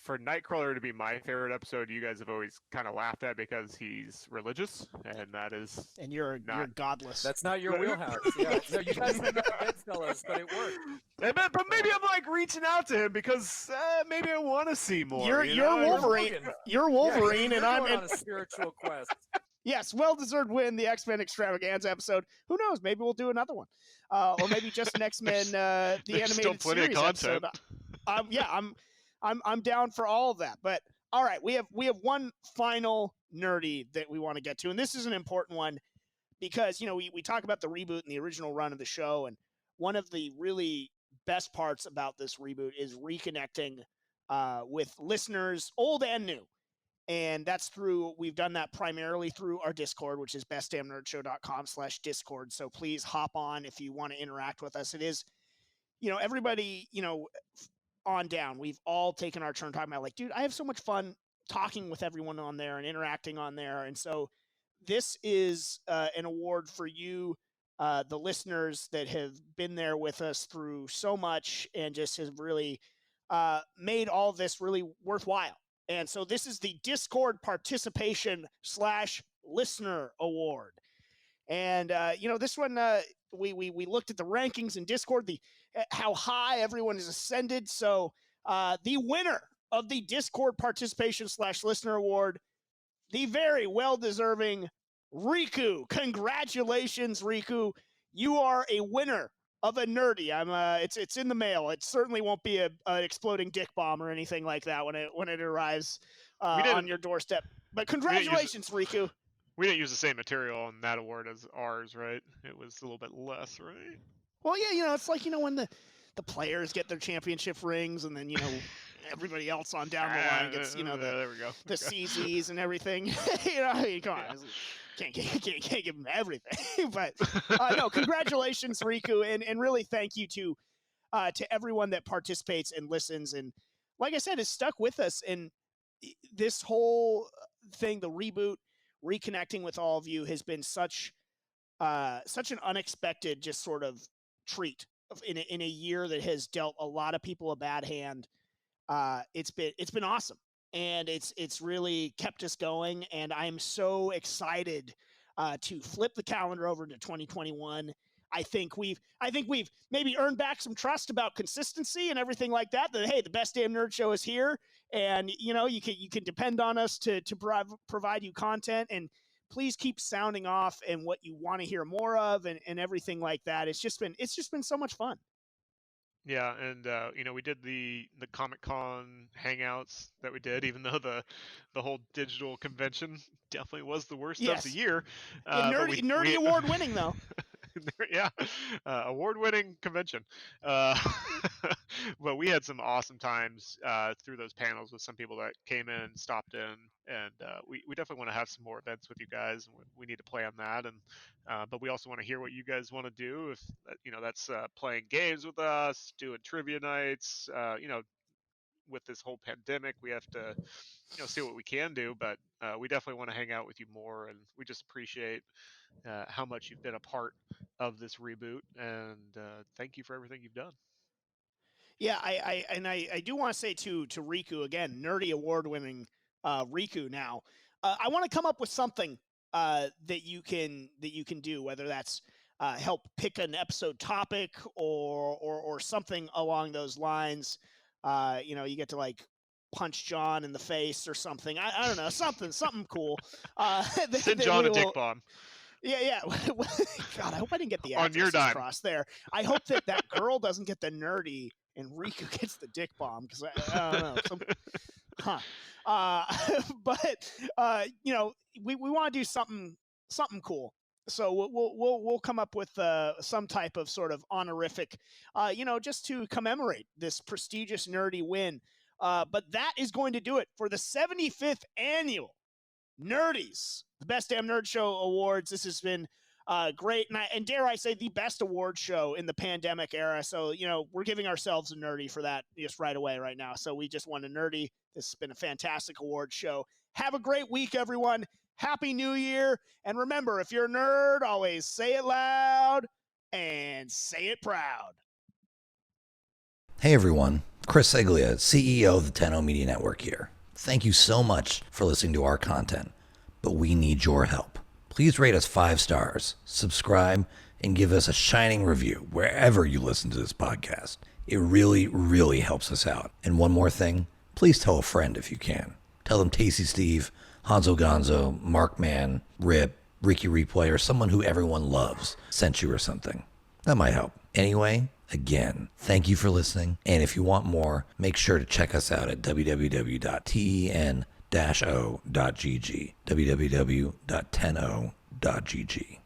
for Nightcrawler to be my favorite episode, you guys have always kind of laughed at because he's religious, and that is. And you're godless. That's not your wheelhouse. Yeah, no, you guys are not bedfellows, but it worked. But maybe I'm like reaching out to him because maybe I want to see more. You're Wolverine. You're Wolverine, and I'm on a spiritual quest. Yes, well-deserved win, the X-Men Extravaganza episode. Who knows? Maybe we'll do another one. Or maybe just an X-Men, the There's animated still plenty series of content. episode. I'm down for all of that. But all right, we have one final nerdy that we want to get to, and this is an important one because, we talk about the reboot and the original run of the show, and one of the really best parts about this reboot is reconnecting with listeners, old and new. And we've done that primarily through our Discord, which is bestdamnnerdshow.com/Discord. So please hop on if you want to interact with us. It is, everybody, on down. We've all taken our turn talking about, like, dude, I have so much fun talking with everyone on there and interacting on there. And so this is an award for you, the listeners that have been there with us through so much and just have really made all of this really worthwhile. And so this is the Discord Participation /Listener Award. And, this one, we looked at the rankings in Discord, how high everyone has ascended. So the winner of the Discord Participation /Listener Award, the very well-deserving Riku. Congratulations, Riku. You are a winner of a nerdy. It's in the mail. It certainly won't be an exploding dick bomb or anything like that when it arrives on your doorstep. But congratulations, Riku. We didn't use the same material on that award as ours, right? It was a little bit less, right? Well, yeah, it's like, when the players get their championship rings, and then, everybody else on down the line gets, there we go. the CZs and everything. Come on. Can't give them everything. But no, congratulations, Riku, and really thank you to everyone that participates and listens, and like I said, has stuck with us. And this whole thing, the reboot, reconnecting with all of you, has been such an unexpected just sort of treat in a year that has dealt a lot of people a bad hand. It's been awesome. And it's really kept us going, and I'm so excited to flip the calendar over to 2021. I think we've maybe earned back some trust about consistency and everything like that. That, hey, the Best Damn Nerd Show is here, and you can depend on us to provide you content. And please keep sounding off and what you want to hear more of, and everything like that. It's just been so much fun. Yeah, and we did the Comic-Con hangouts that we did, even though the whole digital convention definitely was the worst of the year. Nerdy award winning though. Yeah, award-winning convention. But we had some awesome times through those panels with some people that came in, stopped in, and we definitely want to have some more events with you guys, and we need to play on that. And but we also want to hear what you guys want to do. If that's playing games with us, doing trivia nights. With this whole pandemic, we have to see what we can do. But we definitely want to hang out with you more, and we just appreciate how much you've been a part of this reboot, and thank you for everything you've done. Yeah, I do want to say to Riku again, nerdy award-winning Riku. Now, I want to come up with something that you can do, whether that's help pick an episode topic or something along those lines. You get to like punch John in the face or something. I don't know, something cool. Send John a dick bomb. Yeah. God, I hope I didn't get the on your dime crossed there. I hope that girl doesn't get the nerdy and Riku gets the dick bomb, because I don't know. But we want to do something cool. So we'll come up with some type of sort of honorific, just to commemorate this prestigious nerdy win. But that is going to do it for the 75th annual Nerdies, the Best Damn Nerd Show Awards. This has been great, and dare I say, the best award show in the pandemic era. So, we're giving ourselves a nerdy for that just right away right now. So we just won a nerdy. This has been a fantastic award show. Have a great week, everyone. Happy New Year. And remember, if you're a nerd, always say it loud and say it proud. Hey everyone, Chris Seglia, CEO of the Tenno Media Network here. Thank you so much for listening to our content, but we need your help. Please rate us 5 stars, subscribe, and give us a shining review wherever you listen to this podcast. It really, really helps us out. And one more thing, please tell a friend if you can. Tell them Tasty Steve, Hanzo Gonzo, Markman, Rip, Ricky Replay, or someone who everyone loves sent you or something. That might help. Anyway, again, thank you for listening. And if you want more, make sure to check us out at www.ten-o.gg. www.10o.gg.